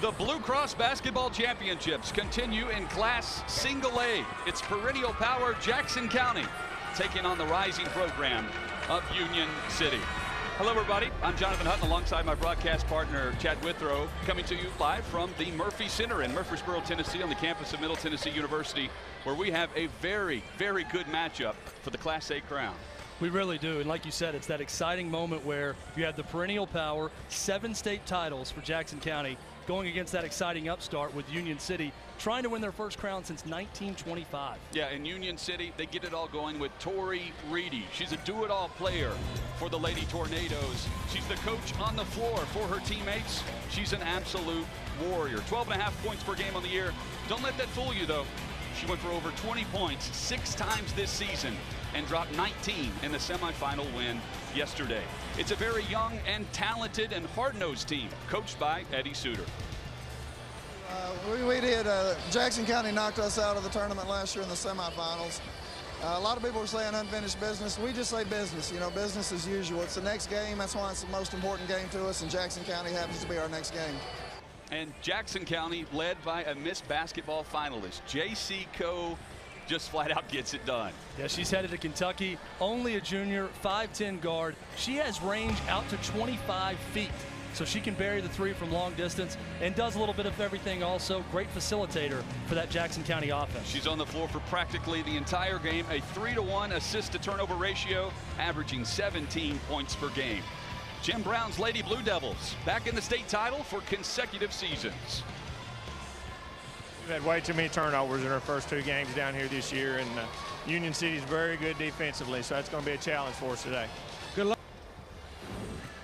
The Blue Cross Basketball Championships continue in Class Single A. It's perennial power Jackson County taking on the rising program of Union City. Hello, everybody. I'm Jonathan Hutton alongside my broadcast partner, Chad Withrow, coming to you live from the Murphy Center in Murfreesboro, Tennessee, on the campus of Middle Tennessee University, where we have a very, very good matchup for the Class A crown. We really do, and like you said, it's that exciting moment where you have the perennial power, 7 state titles for Jackson County, going against that exciting upstart with Union City, trying to win their first crown since 1925. Yeah, in Union City, they get it all going with Tori Reedy. She's a do-it-all player for the Lady Tornadoes. She's the coach on the floor for her teammates. She's an absolute warrior. 12.5 points per game on the year. Don't let that fool you, though. She went for over 20 points 6 times this season and dropped 19 in the semifinal win yesterday. It's a very young and talented and hard-nosed team, coached by Eddie Suter. We did. Jackson County knocked us out of the tournament last year in the semifinals. A lot of people are saying unfinished business. We just say business. You know, business as usual. It's the next game. That's why it's the most important game to us, and Jackson County happens to be our next game. And Jackson County led by a Miss Basketball finalist. J.C. Coe just flat out gets it done. Yeah, she's headed to Kentucky. Only a junior, 5'10" guard. She has range out to 25 feet. So she can bury the three from long distance and does a little bit of everything also. Great facilitator for that Jackson County offense. She's on the floor for practically the entire game. A 3-to-1 assist-to-turnover ratio, averaging 17 points per game. Jim Brown's Lady Blue Devils back in the state title for consecutive seasons. We've had way too many turnovers in our first 2 games down here this year, and Union City's very good defensively, so that's going to be a challenge for us today. Good luck.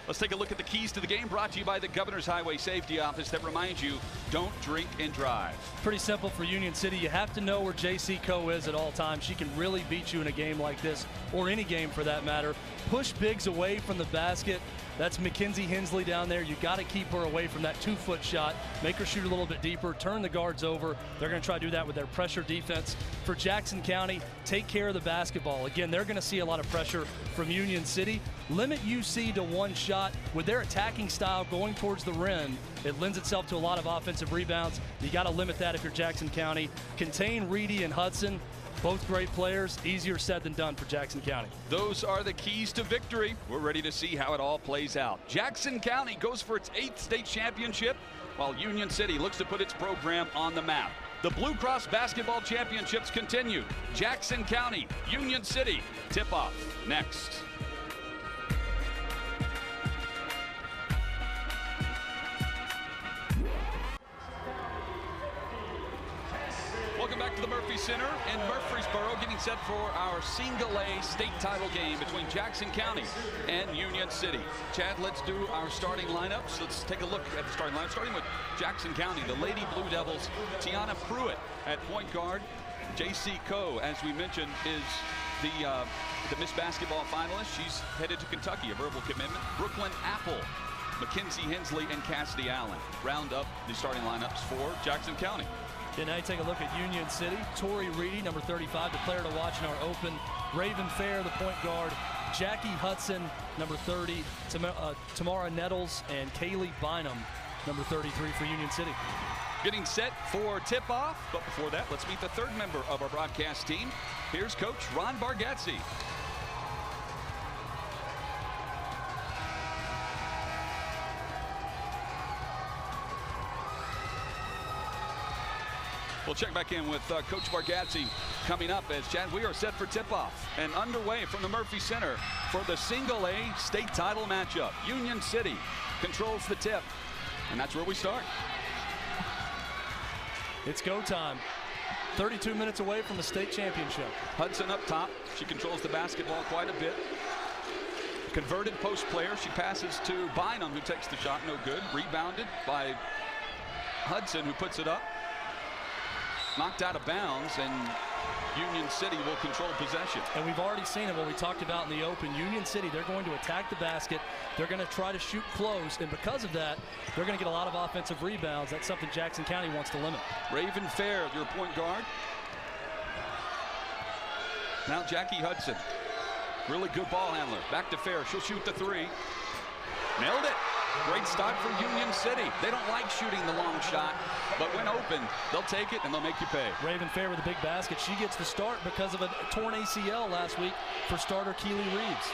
Let's take a look at the keys to the game, brought to you by the Governor's Highway Safety Office, that reminds you, don't drink and drive. Pretty simple for Union City. You have to know where J.C. Coe is at all times. She can really beat you in a game like this, or any game for that matter. Push bigs away from the basket. That's Mackenzie Hensley down there. You got to keep her away from that 2-foot shot. Make her shoot a little bit deeper. Turn the guards over. They're going to try to do that with their pressure defense. For Jackson County, take care of the basketball. Again, they're going to see a lot of pressure from Union City. Limit UC to 1 shot. With their attacking style going towards the rim, it lends itself to a lot of offensive rebounds. You got to limit that if you're Jackson County. Contain Reedy and Hudson. Both great players. Easier said than done for Jackson County. Those are the keys to victory. We're ready to see how it all plays out. Jackson County goes for its 8th state championship, while Union City looks to put its program on the map. The Blue Cross Basketball Championships continue. Jackson County, Union City. Tip-off next. Welcome back to the Murphy Center in Murfreesboro, getting set for our Single A state title game between Jackson County and Union City. Chad, let's do our starting lineups. Let's take a look at the starting lineup, starting with Jackson County, the Lady Blue Devils. Tiana Pruitt at point guard. J.C. Coe, as we mentioned, is the Miss Basketball finalist. She's headed to Kentucky, a verbal commitment. Brooklyn Apple, Mackenzie Hensley, and Cassidy Allen round up the starting lineups for Jackson County. Okay, now you take a look at Union City. Tori Reedy, number 35, the player to watch in our open. Raven Fair, the point guard. Jackie Hudson, number 30. Tamara Nettles and Kaylee Bynum, number 33 for Union City. Getting set for tip-off, but before that, let's meet the 3rd member of our broadcast team. Here's Coach Ron Bargatze. We'll check back in with Coach Bargatze coming up as, Chad, we are set for tip-off and underway from the Murphy Center for the Single A state title matchup. Union City controls the tip, and that's where we start. It's go time. 32 minutes away from the state championship. Hudson up top. She controls the basketball quite a bit. Converted post player. She passes to Bynum, who takes the shot, no good. Rebounded by Hudson, who puts it up. Knocked out of bounds, and Union City will control possession. And we've already seen it, what we talked about in the open. Union City, they're going to attack the basket. They're going to try to shoot close, and because of that, they're going to get a lot of offensive rebounds. That's something Jackson County wants to limit. Raven Fair, your point guard. Now Jackie Hudson, really good ball handler. Back to Fair, she'll shoot the 3. Nailed it. Great start for Union City. They don't like shooting the long shot, but when open, they'll take it and they'll make you pay. Raven Fair with a big basket. She gets the start because of a torn ACL last week for starter Keely Reeves.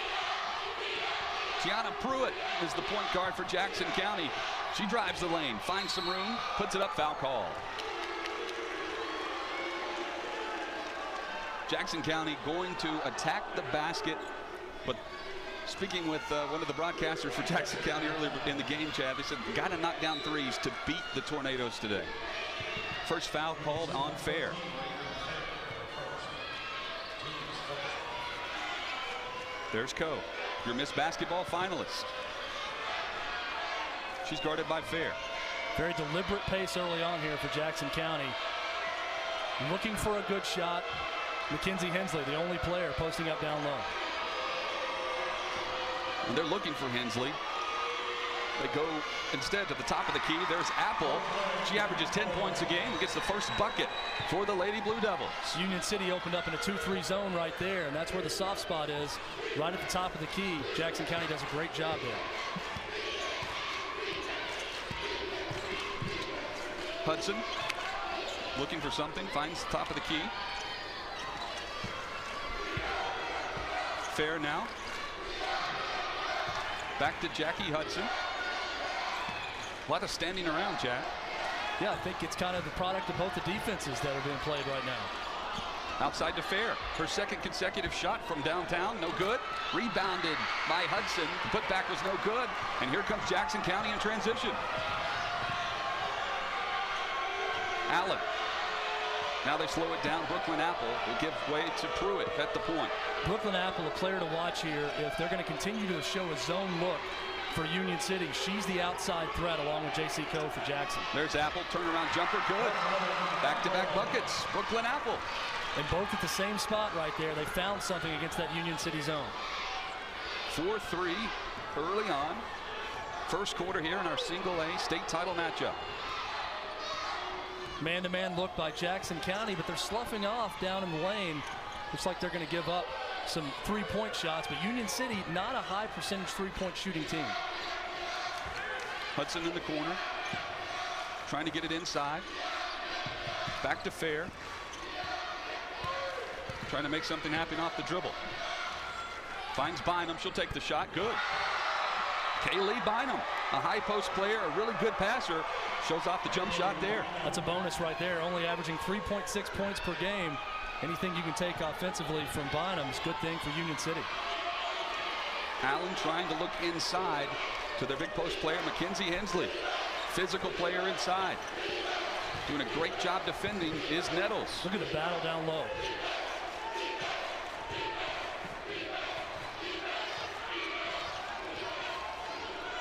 Tiana Pruitt is the point guard for Jackson County. She drives the lane, finds some room, puts it up, foul call. Jackson County going to attack the basket, but speaking with one of the broadcasters for Jackson County earlier in the game, Chad, they said, got to knock down threes to beat the Tornadoes today. First foul called on Fair. There's Coe, your Miss Basketball finalist. She's guarded by Fair. Very deliberate pace early on here for Jackson County. Looking for a good shot. Mackenzie Hensley, the only player posting up down low. And they're looking for Hensley. They go instead to the top of the key. There's Apple. She averages 10 points a game and gets the first bucket for the Lady Blue Devils. Union City opened up in a 2-3 zone right there, and that's where the soft spot is, right at the top of the key. Jackson County does a great job there. Hudson looking for something, finds the top of the key. Fair now. Back to Jackie Hudson. A lot of standing around, Jack. Yeah, I think it's kind of the product of both the defenses that are being played right now. Outside to Fair. Her second consecutive shot from downtown, no good. Rebounded by Hudson. The putback was no good. And here comes Jackson County in transition. Allen. Now they slow it down. Brooklyn Apple will give way to Pruitt at the point. Brooklyn Apple, a player to watch here. If they're going to continue to show a zone look for Union City, she's the outside threat along with J.C. Coe for Jackson. There's Apple, turnaround jumper, good. Back-to-back buckets, Brooklyn Apple. And both at the same spot right there. They found something against that Union City zone. 4-3 early on. First quarter here in our single A state title matchup. Man-to-man look by Jackson County, but they're sloughing off down in the lane. Looks like they're going to give up some three-point shots, but Union City, not a high percentage three-point shooting team. Hudson in the corner, trying to get it inside. Back to Fair. Trying to make something happen off the dribble. Finds Bynum, she'll take the shot, good. Kaylee Bynum, a high post player, a really good passer, shows off the jump shot there. That's a bonus right there, only averaging 3.6 points per game. Anything you can take offensively from Bynum is a good thing for Union City. Allen trying to look inside to their big post player, Mackenzie Hensley. Physical player inside. Doing a great job defending is Nettles. Look at the battle down low.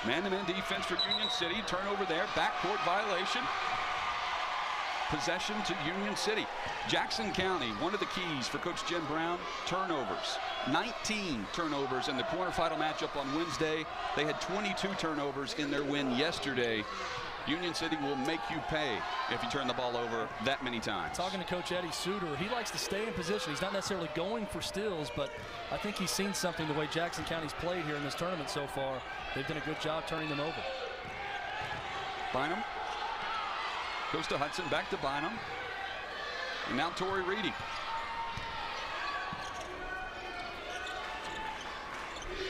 Man-to-man defense for Union City. Turnover there. Backcourt violation. Possession to Union City. Jackson County, one of the keys for Coach Jim Brown, turnovers. 19 turnovers in the quarterfinal matchup on Wednesday. They had 22 turnovers in their win yesterday. Union City will make you pay if you turn the ball over that many times. Talking to Coach Eddie Suter, he likes to stay in position. He's not necessarily going for steals, but I think he's seen something the way Jackson County's played here in this tournament so far. They've done a good job turning them over. Bynum goes to Hudson, back to Bynum. And now Tori Reedy.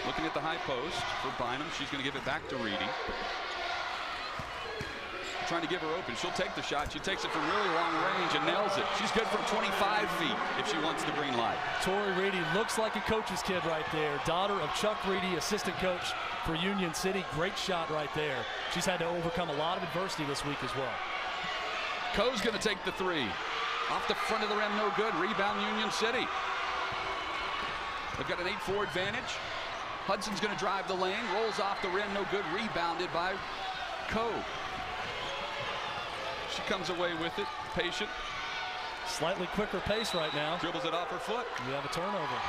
Looking at the high post for Bynum. She's going to give it back to Reedy. Trying to give her open. She'll take the shot. She takes it from really long range and nails it. She's good from 25 feet if she wants the green light. Tori Reedy looks like a coach's kid right there. Daughter of Chuck Reedy, assistant coach for Union City. Great shot right there. She's had to overcome a lot of adversity this week as well. Coe's going to take the three. Off the front of the rim, no good. Rebound Union City. They've got an 8-4 advantage. Hudson's going to drive the lane. Rolls off the rim, no good. Rebounded by Coe. She comes away with it, patient. Slightly quicker pace right now. Dribbles it off her foot. We have a turnover.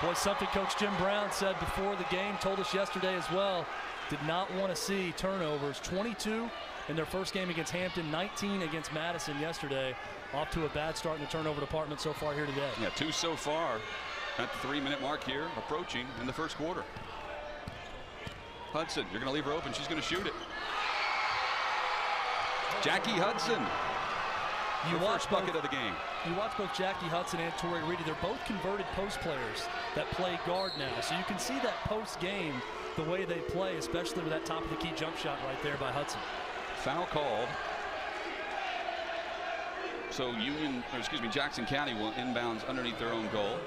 Boy, something Coach Jim Brown said before the game, told us yesterday as well, did not want to see turnovers. 22 in their first game against Hampton, 19 against Madison yesterday. Off to a bad start in the turnover department so far here today. Yeah, 2 so far at the 3-minute mark here, approaching in the first quarter. Hudson, you're going to leave her open. She's going to shoot it. Jackie Hudson. You watch first bucket of the game. You watch both Jackie Hudson and Tori Reedy. They're both converted post players that play guard now. So you can see that post game, the way they play, especially with that top of the key jump shot right there by Hudson. Foul called. So Jackson County will inbounds underneath their own goal.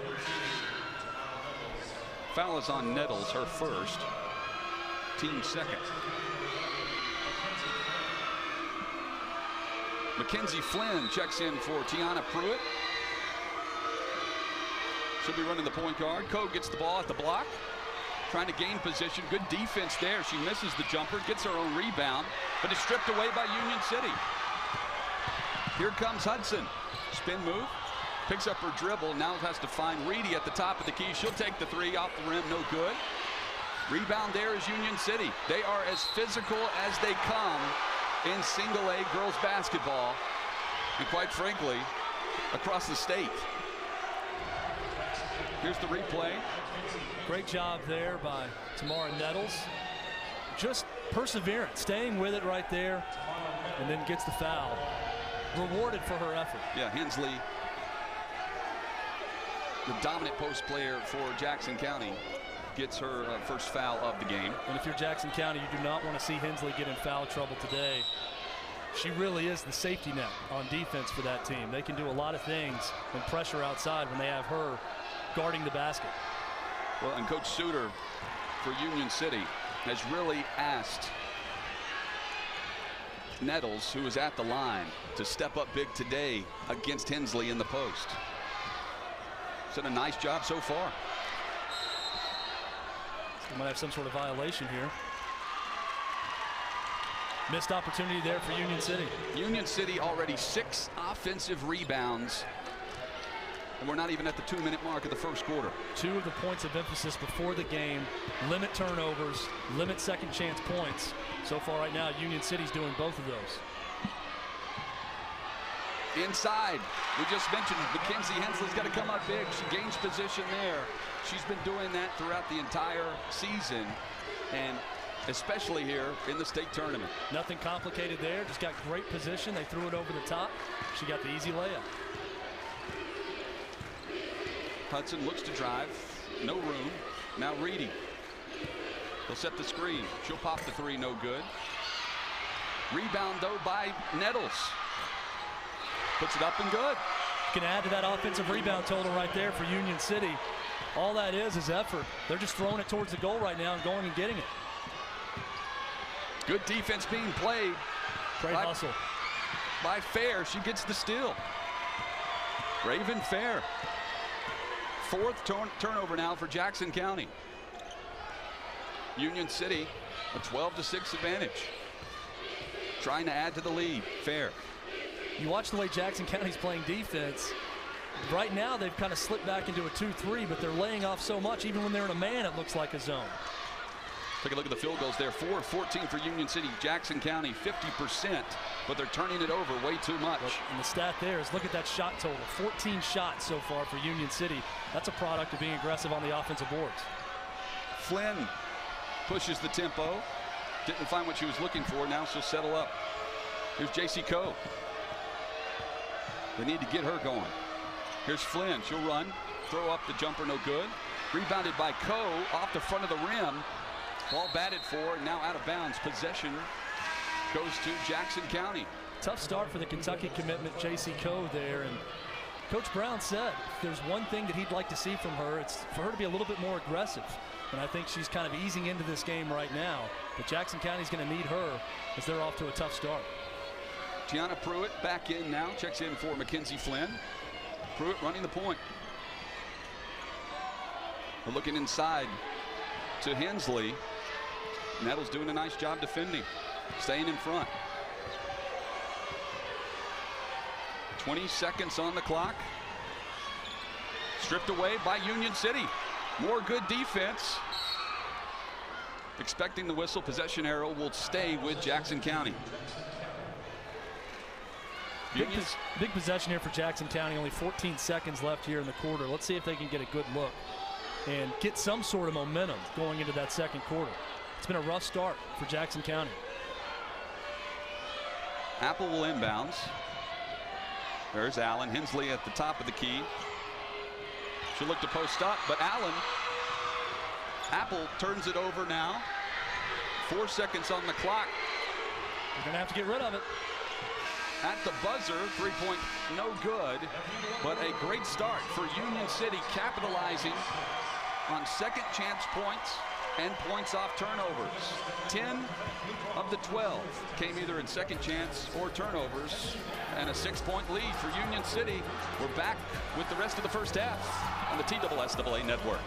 Foul is on Nettles, her first. Team second. Mackenzie Flynn checks in for Tiana Pruitt. She'll be running the point guard. Coe gets the ball at the block, trying to gain position. Good defense there. She misses the jumper, gets her own rebound, but is stripped away by Union City. Here comes Hudson. Spin move. Picks up her dribble. Now has to find Reedy at the top of the key. She'll take the three off the rim. No good. Rebound there is Union City. They are as physical as they come in single A girls basketball, and quite frankly, across the state. Here's the replay. Great job there by Tamara Nettles. Just perseverance, staying with it right there, and then gets the foul. Rewarded for her effort. Yeah, Hensley, the dominant post player for Jackson County, gets her first foul of the game. And if you're Jackson County, you do not want to see Hensley get in foul trouble today. She really is the safety net on defense for that team. They can do a lot of things and pressure outside when they have her guarding the basket. Well, and Coach Suter for Union City has really asked Nettles, who is at the line, to step up big today against Hensley in the post. She's done a nice job so far. We might have some sort of violation here. Missed opportunity there for Union City. Union City already 6 offensive rebounds, and we're not even at the 2-minute mark of the first quarter. 2 of the points of emphasis before the game: limit turnovers, limit second chance points. So far right now, Union City's doing both of those. Inside, we just mentioned Mackenzie Hensley's got to come up big. She gains position there. She's been doing that throughout the entire season, and especially here in the state tournament. Nothing complicated there, just got great position. They threw it over the top. She got the easy layup. Hudson looks to drive, no room. Now Reedy. They'll set the screen. She'll pop the three, no good. Rebound though by Nettles. Puts it up and good. Can add to that offensive rebound total right there for Union City. All that is effort. They're just throwing it towards the goal right now and going and getting it. Good defense being played. Great hustle. By Fair, she gets the steal. Raven Fair. 4th turnover now for Jackson County. Union City, a 12-6 advantage. Trying to add to the lead. Fair. You watch the way Jackson County's playing defense. Right now, they've kind of slipped back into a 2-3, but they're laying off so much. Even when they're in a man, it looks like a zone. Take a look at the field goals there. 4 of 14 for Union City. Jackson County, 50%, but they're turning it over way too much. And the stat there is, look at that shot total. 14 shots so far for Union City. That's a product of being aggressive on the offensive boards. Flynn pushes the tempo. Didn't find what she was looking for. Now she'll settle up. Here's J.C. Coe. They need to get her going. Here's Flynn. She'll run. Throw up the jumper, no good. Rebounded by Coe off the front of the rim. Ball batted for, and now out of bounds. Possession goes to Jackson County. Tough start for the Kentucky commitment, J.C. Coe there. And Coach Brown said if there's one thing that he'd like to see from her, it's for her to be a little bit more aggressive. And I think she's kind of easing into this game right now. But Jackson County's going to need her as they're off to a tough start. Tiana Pruitt back in now. Checks in for Mackenzie Flynn. Pruitt running the point. We're looking inside to Hensley. Nettles doing a nice job defending. Staying in front. 20 seconds on the clock. Stripped away by Union City. More good defense. Expecting the whistle. Possession arrow will stay with Jackson County. Big possession here for Jackson County. Only 14 seconds left here in the quarter. Let's see if they can get a good look and get some sort of momentum going into that second quarter. It's been a rough start for Jackson County. Apple will inbounds. There's Allen. Hensley at the top of the key. She'll look to post up, but Apple turns it over now. 4 seconds on the clock. You're gonna have to get rid of it. At the buzzer, 3-point, no good, but a great start for Union City, capitalizing on second chance points and points off turnovers. 10 of the 12 came either in second chance or turnovers, and a 6-point lead for Union City. We're back with the rest of the first half on the TSSAA network.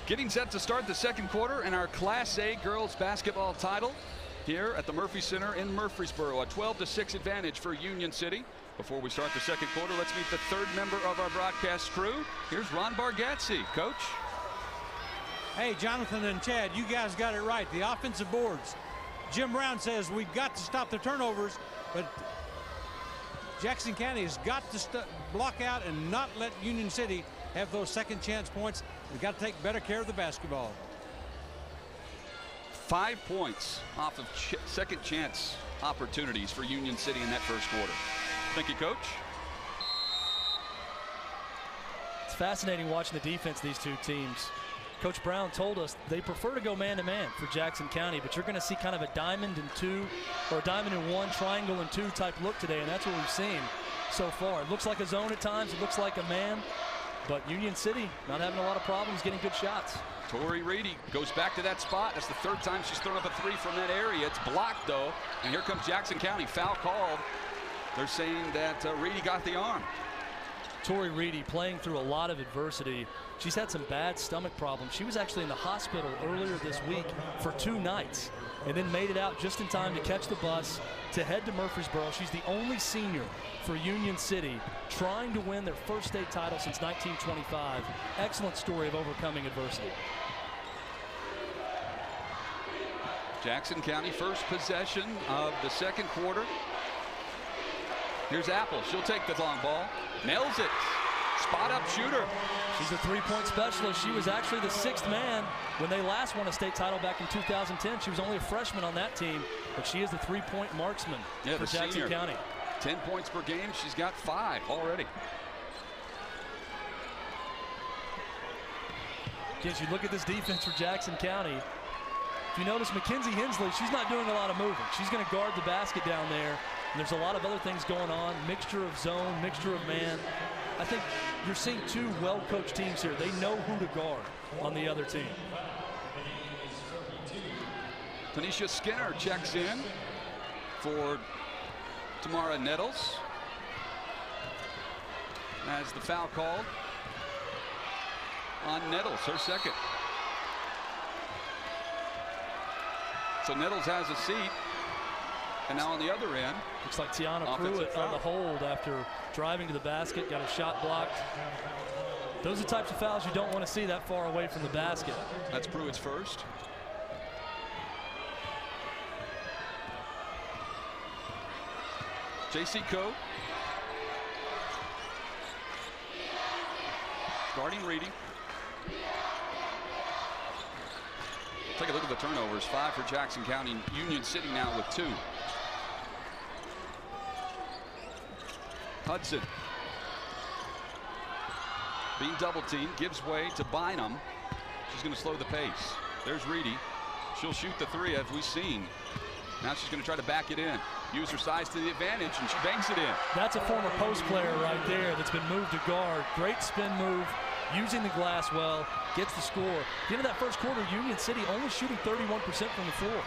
Getting set to start the second quarter in our Class A girls basketball title here at the Murphy Center in Murfreesboro. A 12-6 advantage for Union City. Before we start the second quarter, let's meet the third member of our broadcast crew. Here's Ron Bargatze. Coach. Hey, Jonathan and Chad, you guys got it right. The offensive boards. Jim Brown says we've got to stop the turnovers, but Jackson County has got to block out and not let Union City have those second chance points. We've got to take better care of the basketball. 5 points off of second chance opportunities for Union City in that first quarter. Thank you, Coach. It's fascinating watching the defense of these two teams. Coach Brown told us they prefer to go man-to-man for Jackson County, but you're going to see kind of a diamond and two, or a diamond and one, triangle and two type look today, and that's what we've seen so far. It looks like a zone at times. It looks like a man. But Union City not having a lot of problems getting good shots. Tori Reedy goes back to that spot. That's the third time she's thrown up a three from that area. It's blocked, though. And here comes Jackson County. Foul called. They're saying that Reedy got the arm. Tori Reedy playing through a lot of adversity. She's had some bad stomach problems. She was actually in the hospital earlier this week for 2 nights and then made it out just in time to catch the bus to head to Murfreesboro. She's the only senior for Union City trying to win their first state title since 1925. Excellent story of overcoming adversity. Jackson County first possession of the second quarter. Here's Apple. She'll take the long ball. Nails it. Spot up shooter. She's a three-point specialist. She was actually the 6th man when they last won a state title back in 2010. She was only a freshman on that team, but she is the three-point marksman for Jackson senior. County. 10 points per game. She's got 5 already. As you look at this defense for Jackson County, if you notice Mackenzie Hensley, she's not doing a lot of moving. She's going to guard the basket down there. And there's a lot of other things going on, mixture of zone, mixture of man. I think you're seeing 2 well-coached teams here. They know who to guard on the other team. Tanisha Skinner checks in for Tamara Nettles. As the foul called on Nettles, her second. So Nettles has a seat. And now on the other end, looks like Tiana Pruitt on the hold after driving to the basket, got a shot blocked. Those are the types of fouls you don't want to see that far away from the basket. That's Pruitt's first. J.C. Coe. Guarding Reedy. Take a look at the turnovers. 5 for Jackson County. Union City now with 2. Hudson being double teamed, gives way to Bynum. She's going to slow the pace. There's Reedy. She'll shoot the 3 as we've seen. Now she's going to try to back it in. Use her size to the advantage, and she banks it in. That's a former post player right there that's been moved to guard. Great spin move, using the glass well, gets the score. At the end of that first quarter, Union City only shooting 31% from the floor.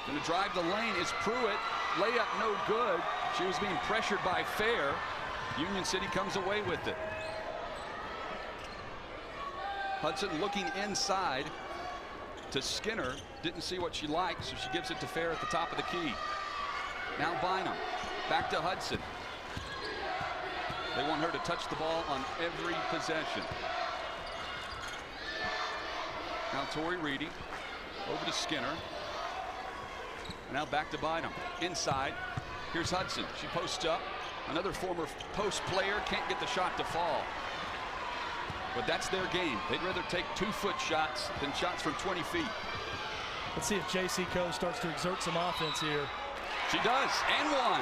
Going to drive the lane is Pruitt. Layup no good. She was being pressured by Fair. Union City comes away with it. Hudson looking inside to Skinner. Didn't see what she liked, so she gives it to Fair at the top of the key. Now Bynum. Back to Hudson. They want her to touch the ball on every possession. Now Tori Reedy. Over to Skinner. Now back to Bynum. Inside. Here's Hudson. She posts up. Another former post player can't get the shot to fall. But that's their game. They'd rather take 2-foot shots than shots from 20 feet. Let's see if J.C. Coe starts to exert some offense here. She does, and one.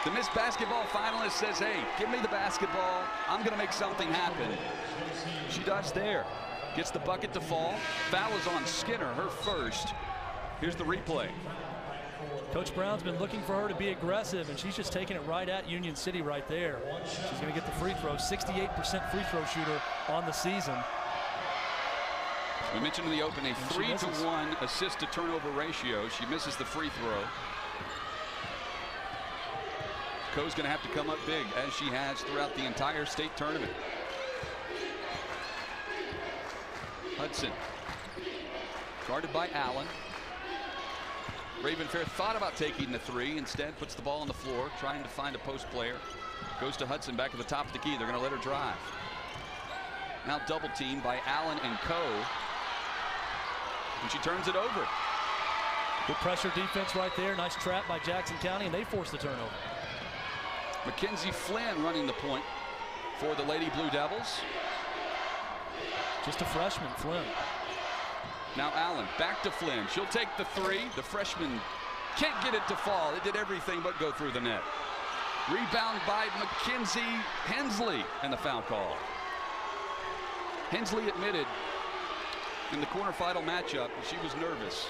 The Miss Basketball finalist says, hey, give me the basketball. I'm going to make something happen. She does there. Gets the bucket to fall. Foul is on Skinner, her first. Here's the replay. Coach Brown's been looking for her to be aggressive, and she's just taking it right at Union City right there. She's going to get the free throw. 68% free throw shooter on the season. We mentioned in the open a 3-to-1 assist to turnover ratio. She misses the free throw. Coe's going to have to come up big, as she has throughout the entire state tournament. Hudson, guarded by Allen. Ravenfair thought about taking the three, instead puts the ball on the floor, trying to find a post player. Goes to Hudson back at the top of the key. They're going to let her drive. Now double teamed by Allen and Coe. And she turns it over. Good pressure defense right there. Nice trap by Jackson County, and they force the turnover. Mackenzie Flynn running the point for the Lady Blue Devils. Just a freshman, Flynn. Now Allen, back to Flynn. She'll take the three. The freshman can't get it to fall. It did everything but go through the net. Rebound by Mackenzie Hensley, and the foul call. Hensley admitted in the quarterfinal matchup she was nervous.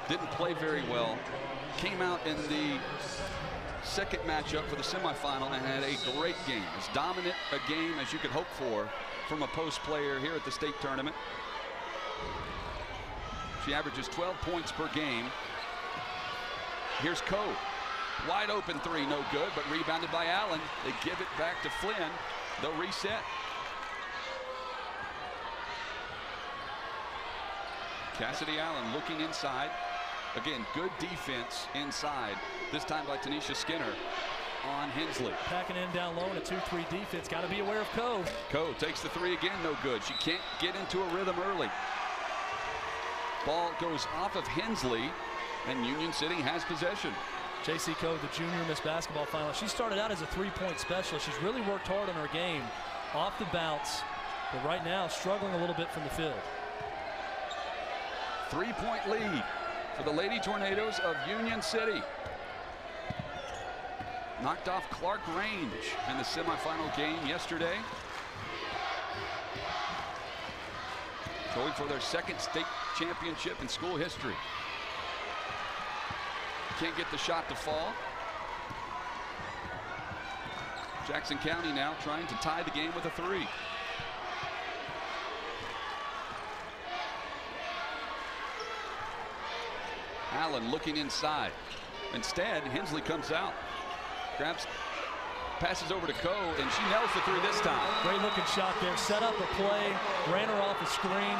Didn't play very well. Came out in the second matchup for the semifinal and had a great game. As dominant a game as you could hope for from a post player here at the state tournament. She averages 12 points per game. Here's Coe. Wide open three, no good, but rebounded by Allen. They give it back to Flynn. They'll reset. Cassidy Allen looking inside. Again, good defense inside. This time by Tanisha Skinner on Hensley. Packing in down low in a 2-3 defense. Got to be aware of Coe. Coe takes the three again, no good. She can't get into a rhythm early. Ball goes off of Hensley, and Union City has possession. J.C. Coe, the junior Miss Basketball finalist. She started out as a three-point specialist. She's really worked hard on her game off the bounce, but right now struggling a little bit from the field. 3-point lead for the Lady Tornadoes of Union City. Knocked off Clark Range in the semifinal game yesterday. Going for their second state championship in school history. Can't get the shot to fall. Jackson County now trying to tie the game with a three. Allen looking inside. Instead, Hensley comes out. Passes over to Coe, and she nails the three this time. Great looking shot there. Set up a play, ran her off the screen.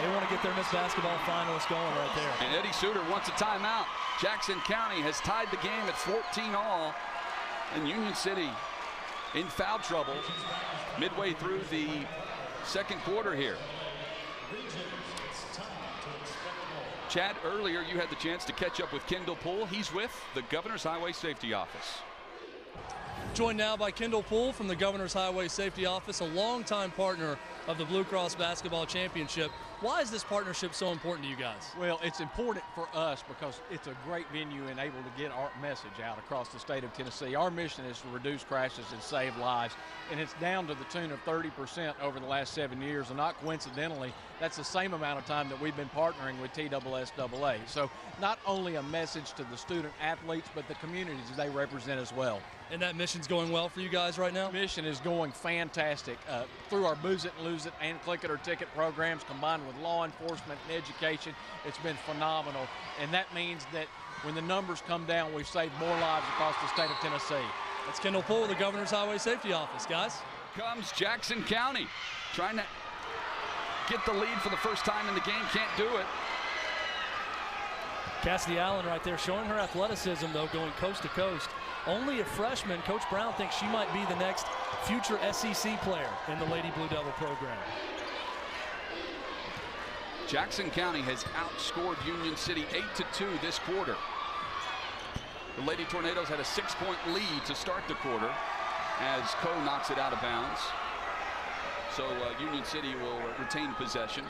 They want to get their Miss Basketball finalists going right there. And Eddie Suter wants a timeout. Jackson County has tied the game at 14-all. And Union City in foul trouble midway through the second quarter here. Chad, earlier you had the chance to catch up with Kendall Poole. He's with the Governor's Highway Safety Office. Joined now by Kendall Poole from the Governor's Highway Safety Office, a longtime partner of the Blue Cross Basketball Championship. Why is this partnership so important to you guys? Well, it's important for us because it's a great venue and able to get our message out across the state of Tennessee. Our mission is to reduce crashes and save lives, and it's down to the tune of 30% over the last 7 years, and not coincidentally, that's the same amount of time that we've been partnering with TSSAA. So not only a message to the student athletes, but the communities they represent as well. And that mission's going well for you guys right now? Mission is going fantastic. Through our Booze It and Lose It and Click It or Ticket programs, combined with law enforcement and education, it's been phenomenal. And that means that when the numbers come down, we've saved more lives across the state of Tennessee. That's Kendall Poole, the Governor's Highway Safety Office, guys. Comes Jackson County, trying to get the lead for the first time in the game, can't do it. Cassidy Allen right there showing her athleticism, though, going coast to coast. Only a freshman. Coach Brown thinks she might be the next future SEC player in the Lady Blue Devil program. Jackson County has outscored Union City 8-2 this quarter. The Lady Tornadoes had a 6-point lead to start the quarter as Coe knocks it out of bounds. So Union City will retain possession.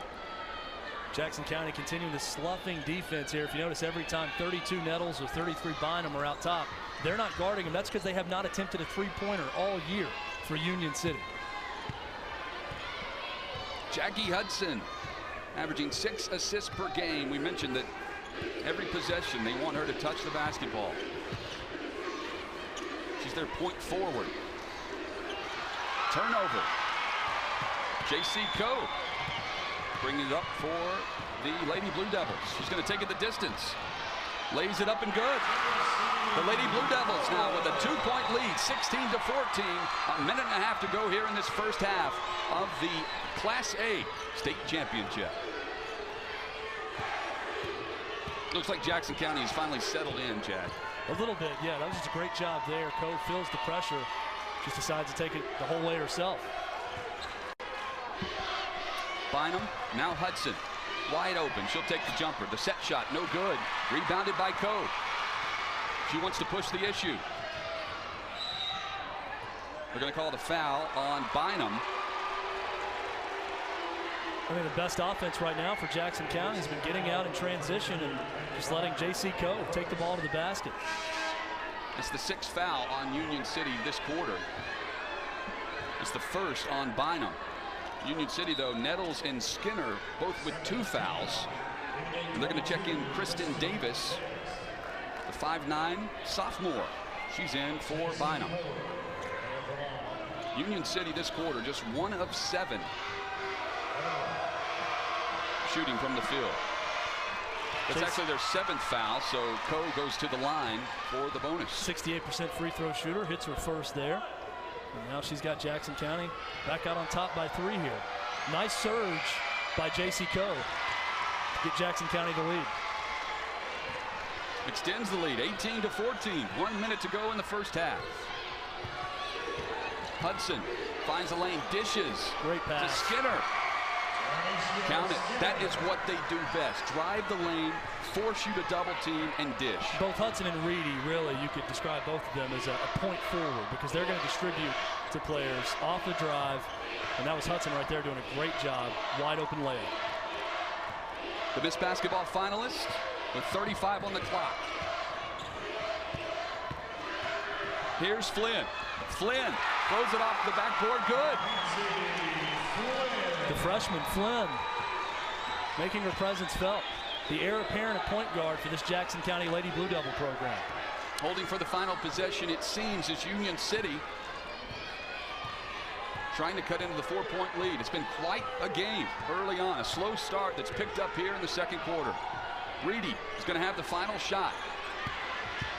Jackson County continuing the sloughing defense here. If you notice, every time 32 Nettles or 33 Bynum are out top, they're not guarding them. That's because they have not attempted a three-pointer all year for Union City. Jackie Hudson averaging 6 assists per game. We mentioned that every possession they want her to touch the basketball. She's their point forward. Turnover. J.C. Coe bringing it up for the Lady Blue Devils. She's going to take it the distance. Lays it up and good. The Lady Blue Devils now with a 2-point lead, 16-14. A minute and a half to go here in this first half of the Class A state championship. Looks like Jackson County has finally settled in, Chad. A little bit, yeah. That was just a great job there. Coe feels the pressure. Just decides to take it the whole way herself. Bynum, now Hudson. Wide open. She'll take the jumper. The set shot, no good. Rebounded by Coe. She wants to push the issue. They're going to call the foul on Bynum. I mean, the best offense right now for Jackson County has been getting out in transition and just letting J.C. Coe take the ball to the basket. That's the 6th foul on Union City this quarter. It's the first on Bynum. Union City, though, Nettles and Skinner both with 2 fouls. And they're going to check in Kristen Davis, the 5'9" sophomore. She's in for Bynum. Union City this quarter just 1 of 7 shooting from the field. It's actually their 7th foul, so Coe goes to the line for the bonus. 68% free throw shooter, hits her first there. And now she's got Jackson County back out on top by 3 here. Nice surge by J.C. Coe to get Jackson County the lead. Extends the lead, 18-14. 1 minute to go in the first half. Hudson finds a lane, dishes. Great pass to Skinner. Count it. That is what they do best. Drive the lane, force you to double team, and dish. Both Hudson and Reedy, really, you could describe both of them as a point forward because they're going to distribute to players off the drive. And that was Hudson right there doing a great job. Wide open layup. The Miss Basketball finalist with 35 on the clock. Here's Flynn. Flynn throws it off the backboard. Good. The freshman, Flynn, making her presence felt. The heir apparent at point guard for this Jackson County Lady Blue Devil program. Holding for the final possession, it seems, is Union City. Trying to cut into the 4-point lead. It's been quite a game early on. A slow start that's picked up here in the second quarter. Reedy is going to have the final shot.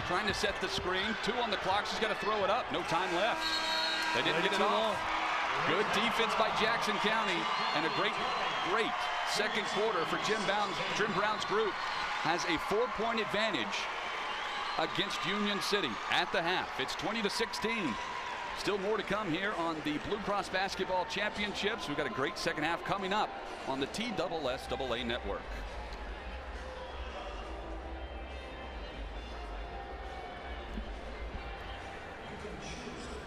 Trying to set the screen. 2 on the clock. She's got to throw it up. No time left. They didn't get it off. Good defense by Jackson County, and a great second quarter for Jim Brown's group. Has a 4-point advantage against Union City at the half. It's 20-16. Still more to come here on the Blue Cross Basketball Championships. We've got a great second half coming up on the TSSAA network.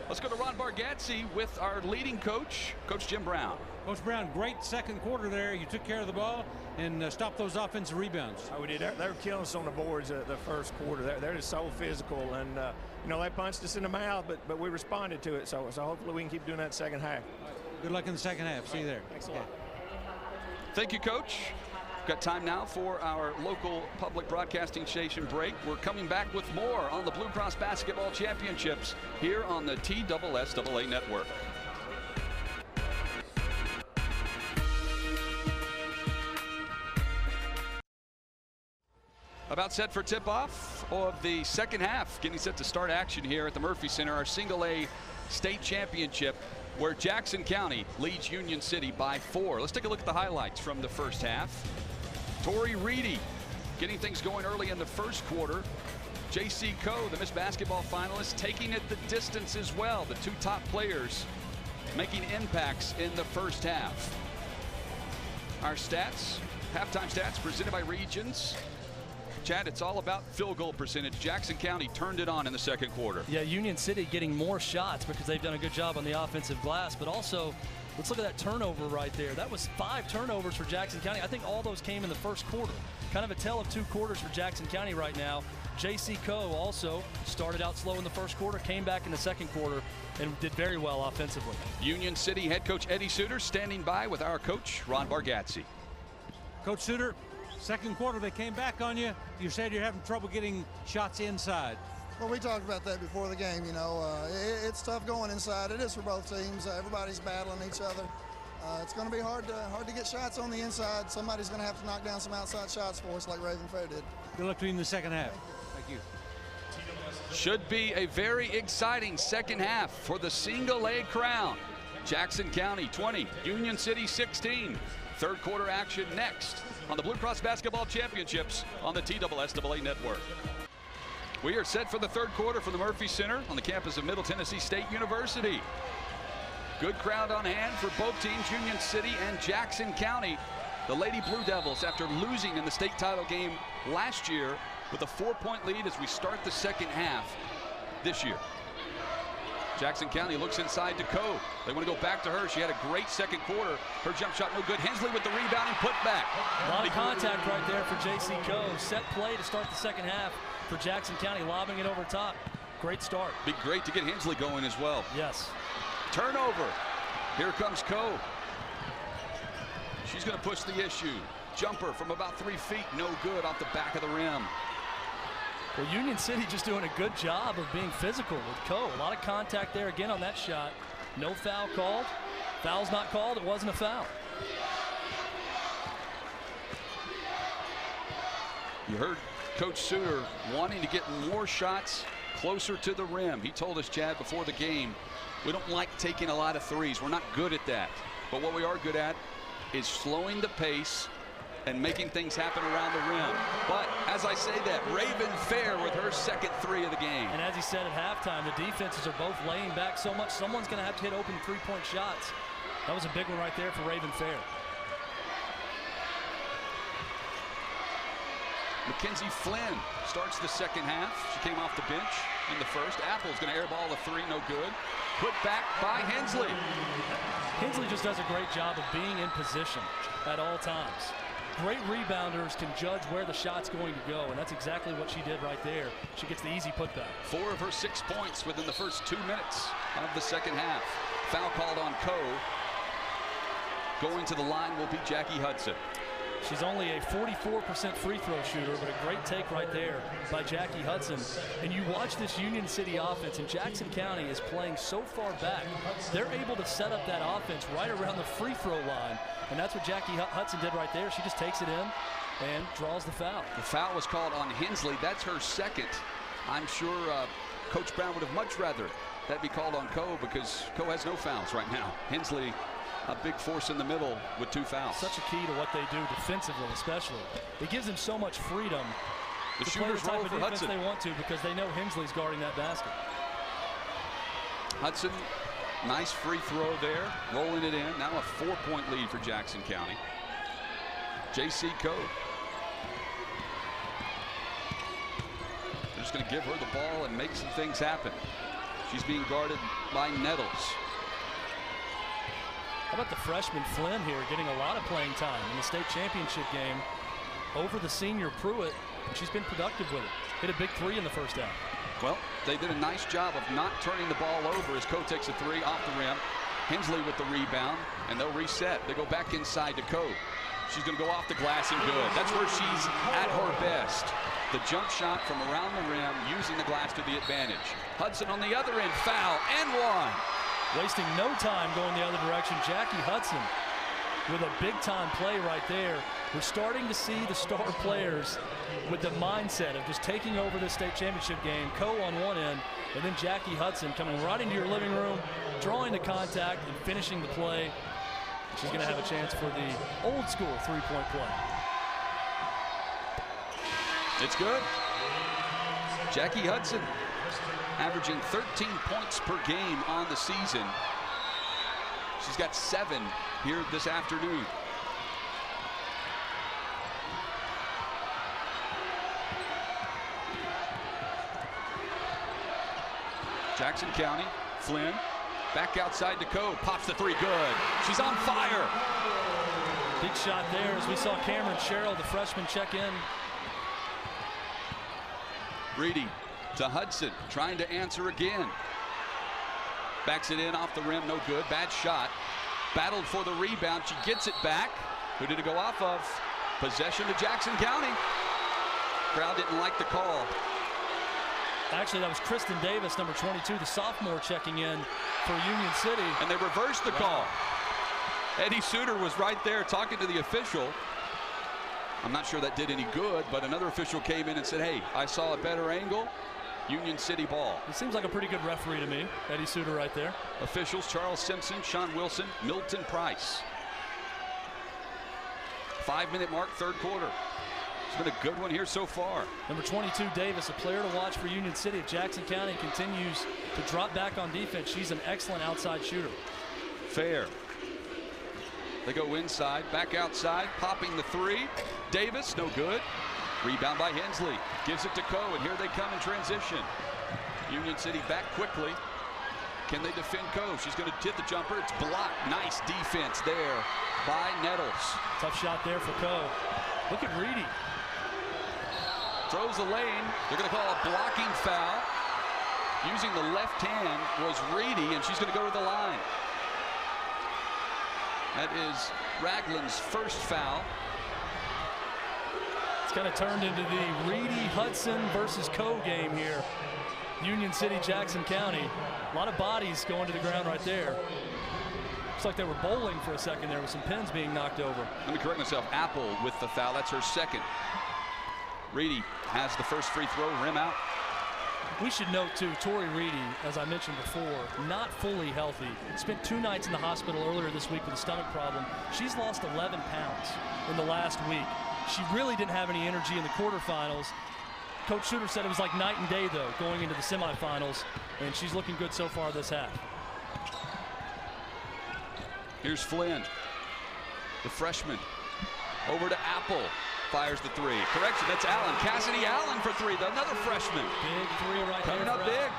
Let's go to Ron Bargatze with our leading coach, Coach Jim Brown. Coach Brown, great second quarter there. You took care of the ball and stopped those offensive rebounds. Oh, we did. They were killing us on the boards the first quarter. They're just so physical, and you know, they punched us in the mouth, but we responded to it. So hopefully we can keep doing that second half. Good luck in the second half. See you there. Thanks a lot. Thank you, Coach. Got time now for our local public broadcasting station break. We're coming back with more on the Blue Cross Basketball Championships here on the TSSAA network. About set for tip-off of the second half. Getting set to start action here at the Murphy Center, our single A state championship, where Jackson County leads Union City by 4. Let's take a look at the highlights from the first half. Tori Reedy getting things going early in the first quarter. J.C. Coe, the Miss Basketball finalist, taking it the distance as well. The 2 top players making impacts in the first half. Our stats: Halftime stats presented by Regions. Chad, it's all about field goal percentage. Jackson County turned it on in the second quarter. Yeah, Union City getting more shots because they've done a good job on the offensive glass, but also let's look at that turnover right there. That was 5 turnovers for Jackson County. I think all those came in the first quarter. Kind of a tale of 2 quarters for Jackson County right now. J.C. Coe also started out slow in the first quarter, came back in the second quarter, and did very well offensively. Union City head coach Eddie Suter standing by with our coach, Ron Bargatze. Coach Suter, second quarter they came back on you. You said you're having trouble getting shots inside. Well, we talked about that before the game. You know, it's tough going inside. It is for both teams. Everybody's battling each other. It's going to be hard to get shots on the inside. Somebody's going to have to knock down some outside shots for us like Raven Fair did. Good luck to you in the second half. Thank you. Should be a very exciting second half for the single A crown. Jackson County 20, Union City 16. Third quarter action next on the Blue Cross Basketball Championships on the TSSAA Network. We are set for the third quarter from the Murphy Center on the campus of Middle Tennessee State University. Good crowd on hand for both teams, Union City and Jackson County. The Lady Blue Devils, after losing in the state title game last year, with a 4-point lead as we start the second half this year. Jackson County looks inside to Coe. They want to go back to her. She had a great second quarter. Her jump shot no good. Hensley with the rebounding putback. A lot of contact right there for J.C. Coe. Set play to start the second half for Jackson County, lobbing it over top. Great start. Be great to get Hensley going as well. Yes. Turnover. Here comes Coe. She's going to push the issue. Jumper from about 3 feet, no good, off the back of the rim. Well, Union City just doing a good job of being physical with Coe. A lot of contact there again on that shot. No foul called. Foul's not called. It wasn't a foul. You heard Coach Suter wanting to get more shots closer to the rim. He told us, Chad, before the game, we don't like taking a lot of threes. We're not good at that. But what we are good at is slowing the pace and making things happen around the rim. But as I say that, Raven Fair with her second 3 of the game. And as he said at halftime, the defenses are both laying back so much, someone's going to have to hit open 3-point shots. That was a big one right there for Raven Fair. Mackenzie Flynn starts the second half. She came off the bench in the first. Apple's going to airball a 3, no good. Put back by Hensley. Hensley just does a great job of being in position at all times. Great rebounders can judge where the shot's going to go, and that's exactly what she did right there. She gets the easy putback. 4 of her 6 points within the first 2 minutes of the second half. Foul called on Coe. Going to the line will be Jackie Hudson. She's only a 44% free throw shooter, but a great take right there by Jackie Hudson. And you watch this Union City offense, and Jackson County is playing so far back. They're able to set up that offense right around the free throw line. And that's what Jackie Hudson did right there. She just takes it in and draws the foul. The foul was called on Hensley. That's her second. I'm sure Coach Brown would have much rather that be called on Coe, because Coe has no fouls right now. Hensley, a big force in the middle with 2 fouls. Such a key to what they do defensively, especially. It gives them so much freedom to play the type of defense Hudson. They want to, because they know Hensley's guarding that basket. Hudson, nice free throw there, rolling it in. Now a 4-point lead for Jackson County. J.C. Coe. They're just going to give her the ball and make some things happen. She's being guarded by Nettles. How about the freshman Flynn here getting a lot of playing time in the state championship game over the senior Pruitt, and she's been productive with it. Hit a big 3 in the first half. Well, they did a nice job of not turning the ball over as Coe takes a 3 off the rim. Hensley with the rebound, and they'll reset. They go back inside to Coe. She's going to go off the glass and good. That's where she's at her best. The jump shot from around the rim, using the glass to the advantage. Hudson on the other end, foul, and 1. Wasting no time going the other direction. Jackie Hudson with a big-time play right there. We're starting to see the star players with the mindset of just taking over this state championship game. Coe on one end, and then Jackie Hudson coming right into your living room, drawing the contact and finishing the play. She's going to have a chance for the old-school 3-point play. It's good. Jackie Hudson averaging 13 points per game on the season. She's got 7 here this afternoon. Jackson County, Flynn, back outside to Coe, pops the three, good. She's on fire. Big shot there as we saw Cameron Sherrill, the freshman, check in. Reedy to Hudson, trying to answer again. Backs it in off the rim, no good, bad shot. Battled for the rebound, she gets it back. Who did it go off of? Possession to Jackson County. Crowd didn't like the call. Actually, that was Kristen Davis, number 22, the sophomore, checking in for Union City. And they reversed the call. Eddie Suter was right there talking to the official. I'm not sure that did any good, but another official came in and said, hey, I saw a better angle. Union City ball. He seems like a pretty good referee to me, Eddie Suter right there. Officials, Charles Simpson, Sean Wilson, Milton Price. 5-minute mark, third quarter. It's been a good one here so far. Number 22, Davis, a player to watch for Union City. If Jackson County continues to drop back on defense, she's an excellent outside shooter. Fair. They go inside, back outside, popping the three. Davis, no good. Rebound by Hensley. Gives it to Coe, and here they come in transition. Union City back quickly. Can they defend Coe? She's going to hit the jumper. It's blocked. Nice defense there by Nettles. Tough shot there for Coe. Look at Reedy. Throws the lane. They're going to call a blocking foul. Using the left hand was Reedy, and she's going to go to the line. That is Ragland's first foul. It's kind of turned into the Reedy-Hudson versus Coe game here. Union City, Jackson County. A lot of bodies going to the ground right there. Looks like they were bowling for a second there with some pins being knocked over. Let me correct myself. Apple with the foul. That's her second. Reedy has the first free throw, rim out. We should note too, Tori Reedy, as I mentioned before, not fully healthy. Spent 2 nights in the hospital earlier this week with a stomach problem. She's lost 11 pounds in the last week. She really didn't have any energy in the quarterfinals. Coach Suter said it was like night and day though, going into the semifinals, and she's looking good so far this half. Here's Flynn, the freshman, over to Apple. Fires the three. Correction, that's Allen. Cassidy Allen for three, another freshman. Big three right there. Coming up big.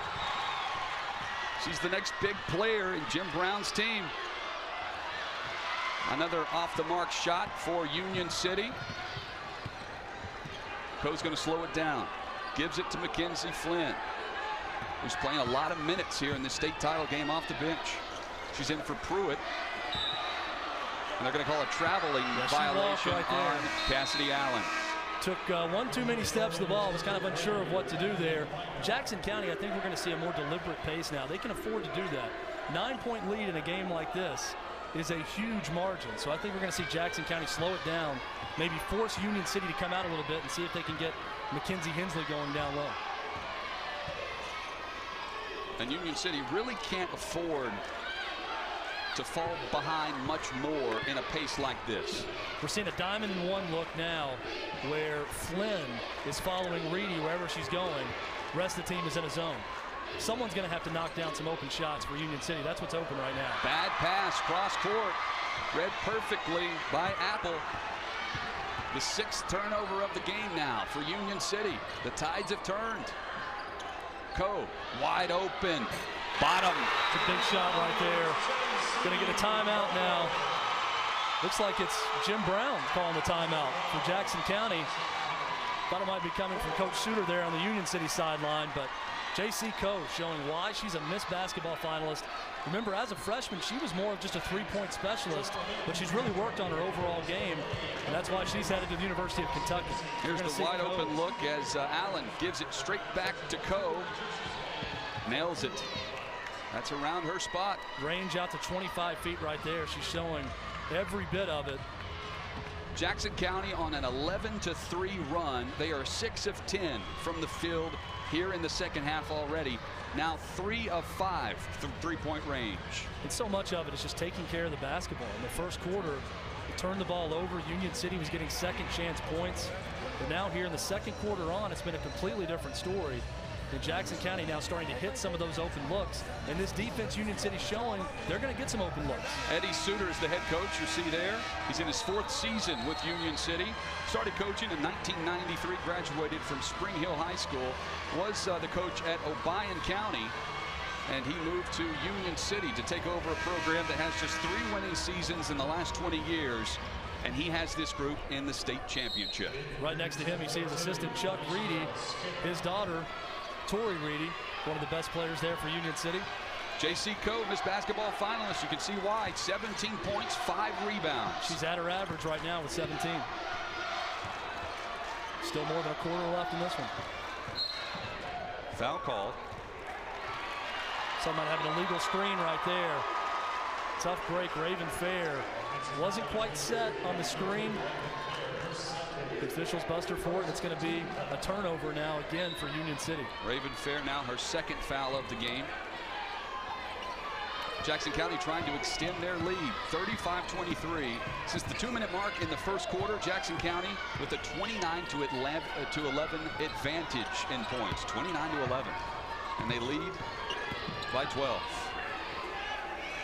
She's the next big player in Jim Brown's team. Another off the mark shot for Union City. Coe's going to slow it down. Gives it to Mackenzie Flynn, who's playing a lot of minutes here in the state title game off the bench. She's in for Pruitt. And they're going to call a traveling violation right on Cassidy Allen. Took one too many steps to the ball. Was kind of unsure of what to do there. Jackson County, I think we're going to see a more deliberate pace now. They can afford to do that. 9-point lead in a game like this is a huge margin. So I think we're going to see Jackson County slow it down, maybe force Union City to come out a little bit and see if they can get Mackenzie Hensley going down low. And Union City really can't afford to fall behind much more in a pace like this. We're seeing a diamond and one look now where Flynn is following Reedy wherever she's going. The rest of the team is in a zone. Someone's going to have to knock down some open shots for Union City. That's what's open right now. Bad pass, cross court. Read perfectly by Apple. The 6th turnover of the game now for Union City. The tides have turned. Coe wide open. Bottom. It's a big shot right there. Going to get a timeout now. Looks like it's Jim Brown calling the timeout for Jackson County. Thought it might be coming from Coach Suter there on the Union City sideline, but J.C. Coe showing why she's a Miss Basketball finalist. Remember, as a freshman, she was more of just a three-point specialist, but she's really worked on her overall game, and that's why she's headed to the University of Kentucky. Here's the wide open look as Allen gives it straight back to Coe. Nails it. That's around her spot. Range out to 25 feet right there. She's showing every bit of it. Jackson County on an 11-3 run. They are 6 of 10 from the field here in the second half already. Now 3 of 5 from three-point range. And so much of it is just taking care of the basketball. In the first quarter, they turned the ball over. Union City was getting second chance points. But now here in the second quarter on, it's been a completely different story. And Jackson County now starting to hit some of those open looks. And this defense Union City showing, they're going to get some open looks. Eddie Suter is the head coach you see there. He's in his 4th season with Union City. Started coaching in 1993, graduated from Spring Hill High School. Was the coach at Obion County and he moved to Union City to take over a program that has just 3 winning seasons in the last 20 years. And he has this group in the state championship. Right next to him, you see his assistant, Chuck Reedy. His daughter, Tori Reedy, one of the best players there for Union City. J.C. Coe, Miss Basketball finalist. You can see why. 17 points, 5 rebounds. She's at her average right now with 17. Still more than a quarter left in this one. Foul called. Someone have an illegal screen right there. Tough break, Raven Fair. Wasn't quite set on the screen. The officials bust her for it, and it's going to be a turnover now again for Union City. Raven Fair now her 2nd foul of the game. Jackson County trying to extend their lead, 35-23. Since the 2-minute mark in the first quarter, Jackson County with a 29-11 advantage in points, 29-11. And they lead by 12.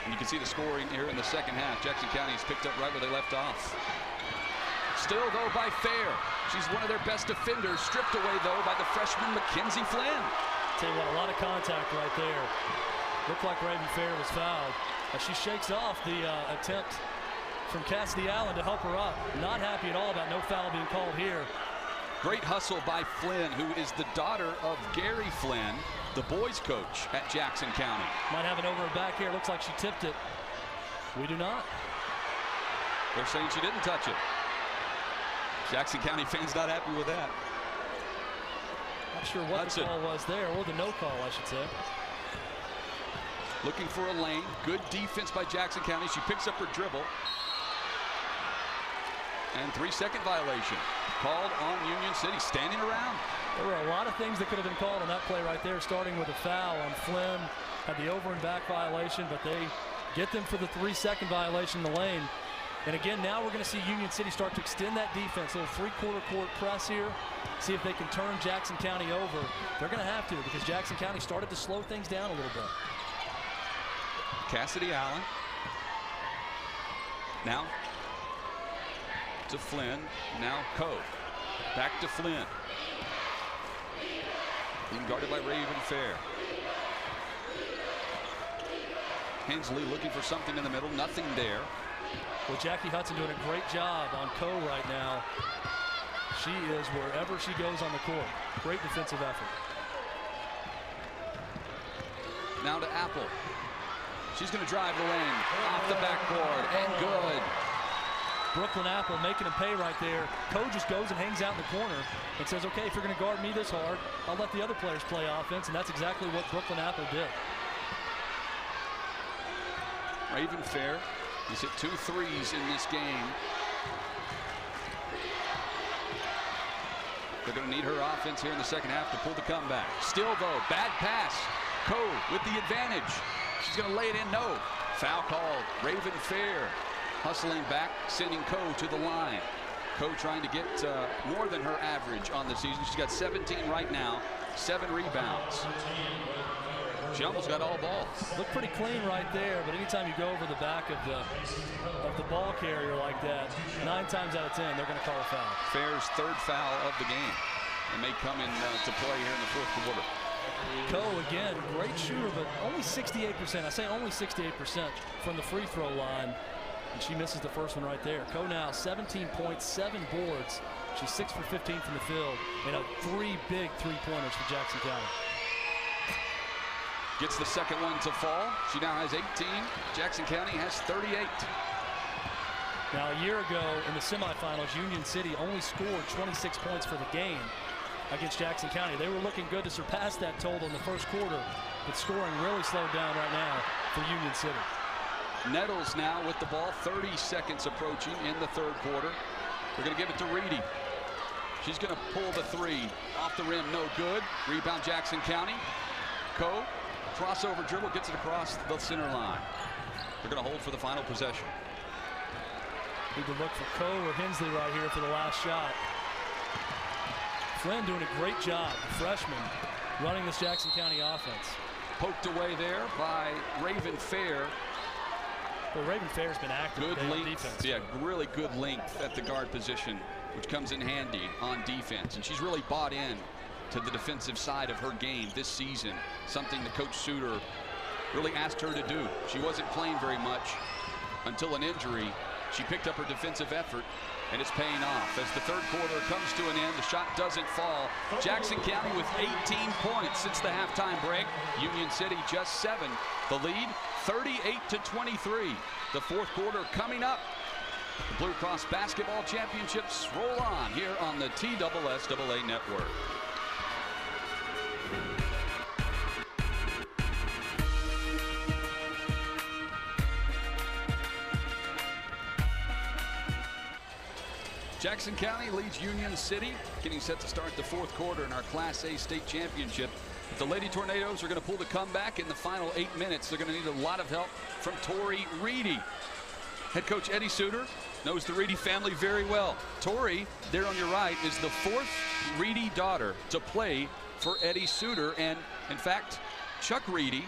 And you can see the scoring here in the second half. Jackson County has picked up right where they left off. Still, though, by Fair. She's one of their best defenders. Stripped away, though, by the freshman Mackenzie Flynn. Tell you what, a lot of contact right there. Looked like Raven Fair was fouled. As she shakes off the attempt from Cassidy Allen to help her up. Not happy at all about no foul being called here. Great hustle by Flynn, who is the daughter of Gary Flynn, the boys coach at Jackson County. Might have it over her back here. Looks like she tipped it. We do not. They're saying she didn't touch it. Jackson County fans not happy with that. Not sure what the call was there, or the no call, I should say. Looking for a lane. Good defense by Jackson County. She picks up her dribble. And 3-second violation called on Union City, standing around. There were a lot of things that could have been called on that play right there, starting with a foul on Flynn. Had the over and back violation, but they get them for the 3-second violation in the lane. And again, now we're going to see Union City start to extend that defense. A little 3-quarter court press here. See if they can turn Jackson County over. They're going to have to, because Jackson County started to slow things down a little bit. Cassidy Allen. Now to Flynn. Now Coe. Back to Flynn. Being guarded by Raven Fair. Hensley looking for something in the middle. Nothing there. Well, Jackie Hudson doing a great job on Coe right now. She is wherever she goes on the court. Great defensive effort. Now to Apple. She's going to drive the lane off the backboard, and good. Brooklyn Apple making him pay right there. Coe just goes and hangs out in the corner and says, okay, if you're going to guard me this hard, I'll let the other players play offense, and that's exactly what Brooklyn Apple did. Raven Fair, he's hit 2 threes in this game. They're going to need her offense here in the second half to pull the comeback. Still, though, bad pass. Coe with the advantage. She's going to lay it in. No. Foul called. Raven Fair hustling back, sending Coe to the line. Coe trying to get more than her average on the season. She's got 17 right now, 7 rebounds. She almost got all ball. Looked pretty clean right there, but anytime you go over the back of the ball carrier like that, 9 times out of 10, they're going to call a foul. Fair's 3rd foul of the game. It may come in to play here in the 4th quarter. Coe, again, great shooter, but only 68%. I say only 68% from the free throw line. And she misses the first one right there. Coe now 17 points, 7 boards. She's 6 for 15 from the field. And 3 big three-pointers for Jackson County. Gets the second one to fall. She now has 18. Jackson County has 38. Now, a year ago in the semifinals, Union City only scored 26 points for the game against Jackson County. They were looking good to surpass that total in the first quarter, but scoring really slowed down right now for Union City. Nettles now with the ball, 30 seconds approaching in the 3rd quarter. They're going to give it to Reedy. She's going to pull the 3 off the rim, no good. Rebound Jackson County. Coe, crossover dribble, gets it across the center line. They're going to hold for the final possession. Need to look for Coe or Hensley right here for the last shot. Flynn doing a great job, the freshman, running this Jackson County offense. Poked away there by Raven Fair. Well, Raven Fair's been active. Good length, defense. yeah, really good length at the guard position, which comes in handy on defense. And she's really bought in to the defensive side of her game this season, something that Coach Suter really asked her to do. She wasn't playing very much until an injury. She picked up her defensive effort, and it's paying off. As the third quarter comes to an end, the shot doesn't fall. Jackson County with 18 points since the halftime break. Union City just 7. The lead, 38-23. The fourth quarter coming up. The Blue Cross Basketball Championships roll on here on the TSSAA Network. Jackson County leads Union City, getting set to start the fourth quarter in our Class A state championship. The Lady Tornadoes are going to pull the comeback in the final 8 minutes. They're going to need a lot of help from Tori Reedy. Head coach Eddie Suter knows the Reedy family very well. Tori, there on your right, is the fourth Reedy daughter to play for Eddie Suter. And in fact, Chuck Reedy,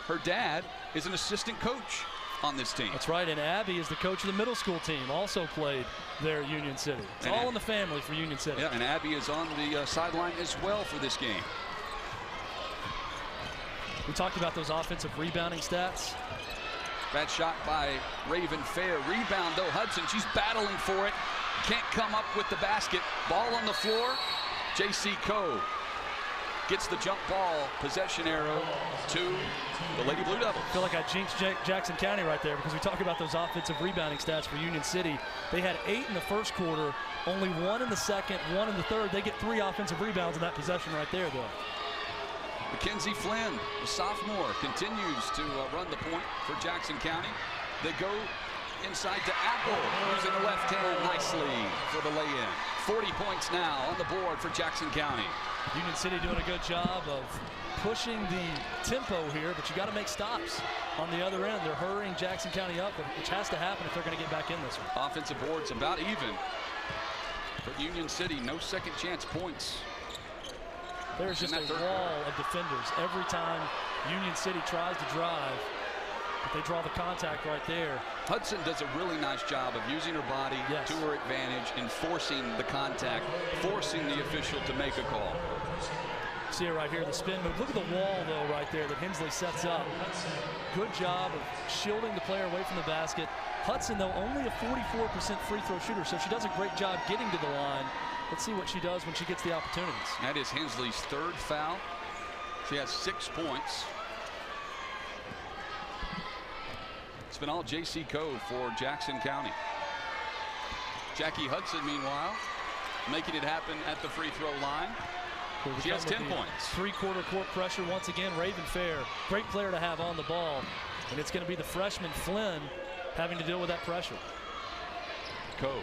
her dad, is an assistant coach on this team. That's right, and Abby is the coach of the middle school team, also played there at Union City. It's all in the family for Union City. Yeah, and Abby is on the sideline as well for this game. We talked about those offensive rebounding stats. Bad shot by Raven Fair. Rebound though, Hudson, she's battling for it. Can't come up with the basket. Ball on the floor. J.C. Coe gets the jump ball, possession arrow to the Lady Blue Devils. I feel like I jinxed Jackson County right there, because we talk about those offensive rebounding stats for Union City. They had 8 in the first quarter, only 1 in the second, 1 in the third. They get 3 offensive rebounds in that possession right there, though. Mackenzie Flynn, the sophomore, continues to run the point for Jackson County. They go inside to Apple, using the left hand nicely for the lay-in. 40 points now on the board for Jackson County. Union City doing a good job of pushing the tempo here, but you got to make stops on the other end. They're hurrying Jackson County up, which has to happen if they're going to get back in this one. Offensive boards about even for Union City. No second chance points. There's just a wall of defenders every time Union City tries to drive. But they draw the contact right there. Hudson does a really nice job of using her body to her advantage and forcing the contact, forcing the official to make a call. See it right here, the spin move. Look at the wall, though, right there that Hensley sets up. Good job of shielding the player away from the basket. Hudson, though, only a 44% free throw shooter, so she does a great job getting to the line. Let's see what she does when she gets the opportunities. That is Hensley's third foul. She has 6 points. It's been all J.C. Coe for Jackson County. Jackie Hudson, meanwhile, making it happen at the free throw line. She has 10 points. Three-quarter court pressure once again. Raven Fair, great player to have on the ball. And it's going to be the freshman Flynn having to deal with that pressure. Coe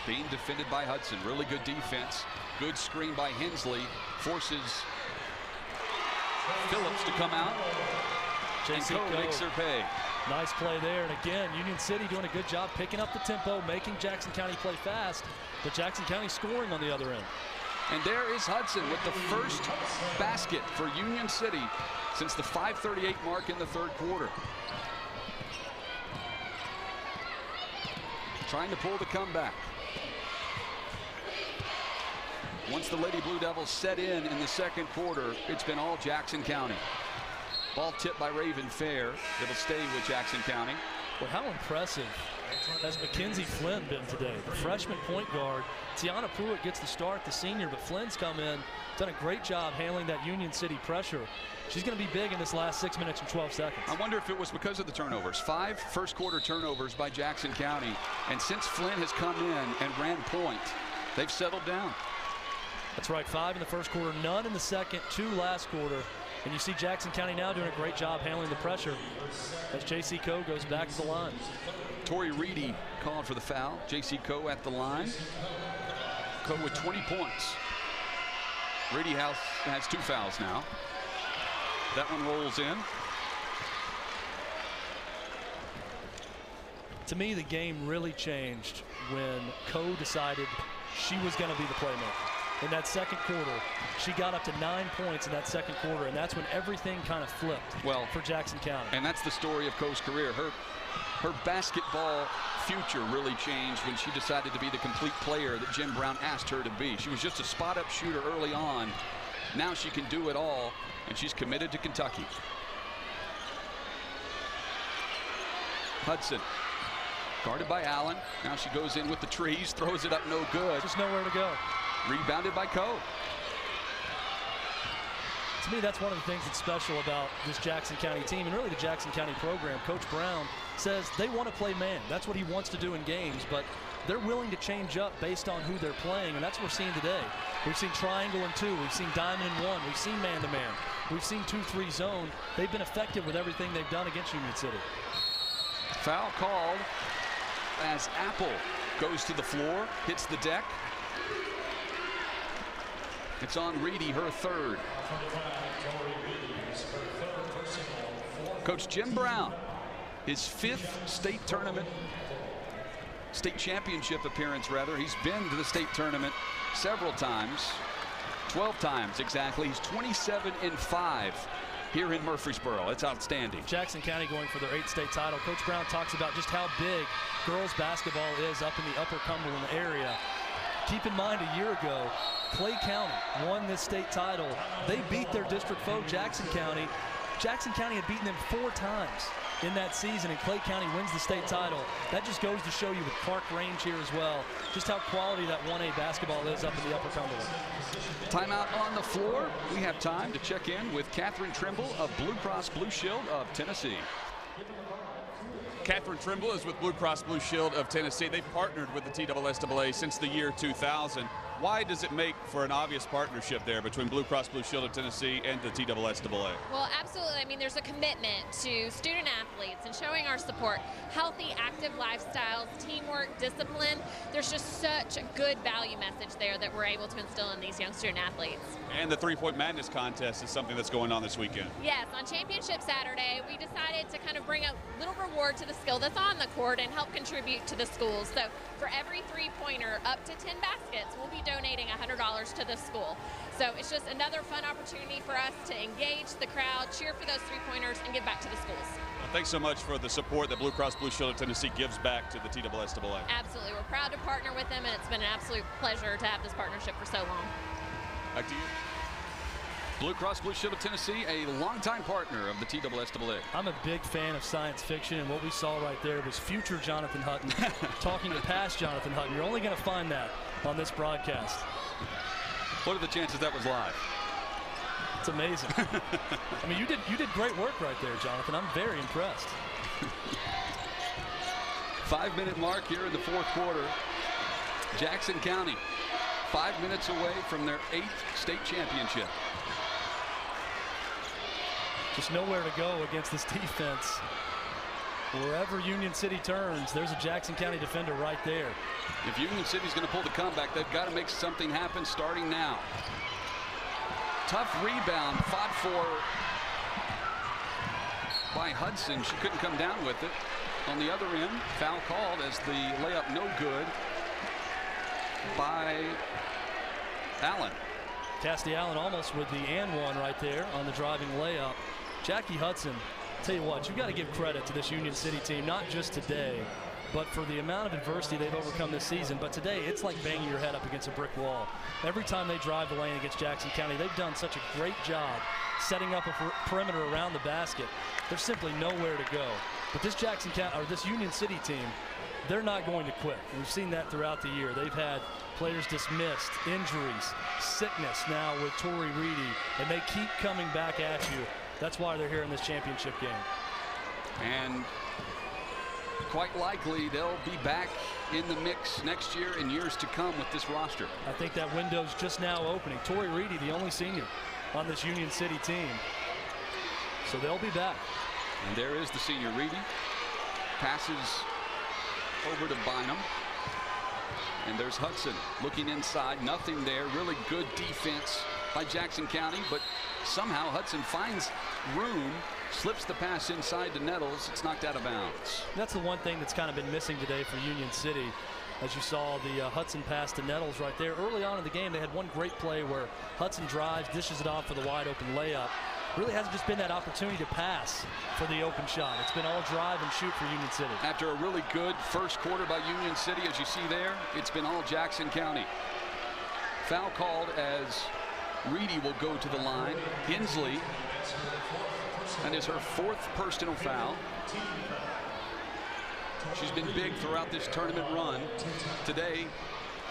being defended by Hudson. Really good defense. Good screen by Hensley. Forces Phillips to come out. And Coe makes her pay. Nice play there. And again, Union City doing a good job picking up the tempo, making Jackson County play fast. But Jackson County scoring on the other end. And there is Hudson with the first basket for Union City since the 5:38 mark in the third quarter. Trying to pull the comeback. Once the Lady Blue Devils set in the second quarter, it's been all Jackson County. Ball tipped by Raven Fair. It'll stay with Jackson County. Well, how impressive has Mackenzie Flynn been today? The freshman point guard. Tiana Pruitt gets the start, the senior, but Flynn's come in, done a great job handling that Union City pressure. She's going to be big in this last 6 minutes and 12 seconds. I wonder if it was because of the turnovers. 5 first-quarter turnovers by Jackson County. And since Flynn has come in and ran point, they've settled down. That's right, 5 in the first quarter, none in the second, 2 last quarter. And you see Jackson County now doing a great job handling the pressure as J.C. Coe goes back to the line. Tori Reedy called for the foul. J.C. Coe at the line. Coe with 20 points. Reedy has 2 fouls now. That one rolls in. To me, the game really changed when Coe decided she was going to be the playmaker. In that second quarter, she got up to 9 points in that second quarter, and that's when everything kind of flipped for Jackson County. And that's the story of Coe's career. Her basketball future really changed when she decided to be the complete player that Jim Brown asked her to be. She was just a spot-up shooter early on. Now she can do it all, and she's committed to Kentucky. Hudson, guarded by Allen. Now she goes in with the trees, throws it up, no good. Just nowhere to go. Rebounded by Coe. To me, that's one of the things that's special about this Jackson County team and really the Jackson County program. Coach Brown says they want to play man. That's what he wants to do in games, but they're willing to change up based on who they're playing, and that's what we're seeing today. We've seen triangle and 2. We've seen diamond and 1. We've seen man-to-man. We've seen 2-3 zone. They've been effective with everything they've done against Union City. Foul called as Apple goes to the floor, hits the deck. It's on Reedy, her third. Coach Jim Brown, his 5th state championship appearance rather. He's been to the state tournament several times, 12 times exactly. He's 27-5 here in Murfreesboro. It's outstanding. Jackson County going for their 8th state title. Coach Brown talks about just how big girls basketball is up in the Upper Cumberland area. Keep in mind, a year ago, Clay County won this state title. They beat their district foe, Jackson County. Jackson County had beaten them 4 times in that season, and Clay County wins the state title. That just goes to show you with Clark Range here as well, just how quality that 1A basketball is up in the Upper Cumberland. Timeout on the floor. We have time to check in with Catherine Trimble of Blue Cross Blue Shield of Tennessee. Catherine Trimble is with Blue Cross Blue Shield of Tennessee. They've partnered with the TSSAA since the year 2000. Why does it make for an obvious partnership there between Blue Cross Blue Shield of Tennessee and the TSSAA? Well, absolutely. I mean, there's a commitment to student athletes and showing our support. Healthy, active lifestyles, teamwork, discipline. There's just such a good value message there that we're able to instill in these young student athletes. And the 3-Point Madness contest is something that's going on this weekend. Yes, on Championship Saturday, we decided to kind of bring a little reward to the skill that's on the court and help contribute to the schools. So for every 3-pointer up to 10 baskets, we'll be donating $100 to the school. So it's just another fun opportunity for us to engage the crowd, cheer for those 3-pointers, and give back to the schools. Well, thanks so much for the support that Blue Cross Blue Shield of Tennessee gives back to the TSSAA. Absolutely. We're proud to partner with them, and it's been an absolute pleasure to have this partnership for so long. Back to you. Blue Cross Blue Shield of Tennessee, a longtime partner of the TSSAA. I'm a big fan of science fiction, and what we saw right there was future Jonathan Hutton talking to past Jonathan Hutton. You're only going to find that on this broadcast. What are the chances that was live? It's amazing. I mean, you did great work right there, Jonathan. I'm very impressed. 5-minute mark here in the 4th quarter. Jackson County, 5 minutes away from their 8th state championship. Just nowhere to go against this defense. Wherever Union City turns, there's a Jackson County defender right there. If Union City's going to pull the comeback, they've got to make something happen starting now. Tough rebound, fought for by Hudson. She couldn't come down with it. On the other end, foul called as the layup no good by Allen. Cassidy Allen almost with the and one right there on the driving layup. Jackie Hudson, tell you what, you got to give credit to this Union City team, not just today, but for the amount of adversity they've overcome this season. But today, it's like banging your head up against a brick wall. Every time they drive the lane against Jackson County, they've done such a great job setting up a perimeter around the basket. There's simply nowhere to go. But this Jackson County, or this Union City team, they're not going to quit. And we've seen that throughout the year. They've had players dismissed, injuries, sickness now with Tori Reedy, and they keep coming back at you. That's why they're here in this championship game. And quite likely they'll be back in the mix next year and years to come with this roster. I think that window's just now opening. Tori Reedy, the only senior on this Union City team. So they'll be back. And there is the senior Reedy. Passes over to Bynum. And there's Hudson looking inside. Nothing there. Really good defense by Jackson County, but somehow Hudson finds room, slips the pass inside to Nettles. It's knocked out of bounds. That's the one thing that's kind of been missing today for Union City. As you saw the Hudson pass to Nettles right there. Early on in the game, they had one great play where Hudson drives, dishes it off for the wide open layup. Really hasn't just been that opportunity to pass for the open shot. It's been all drive and shoot for Union City. After a really good first quarter by Union City, as you see there, it's been all Jackson County. Foul called as Reedy will go to the line. Hensley, that is her 4th personal foul. She's been big throughout this tournament run. Today,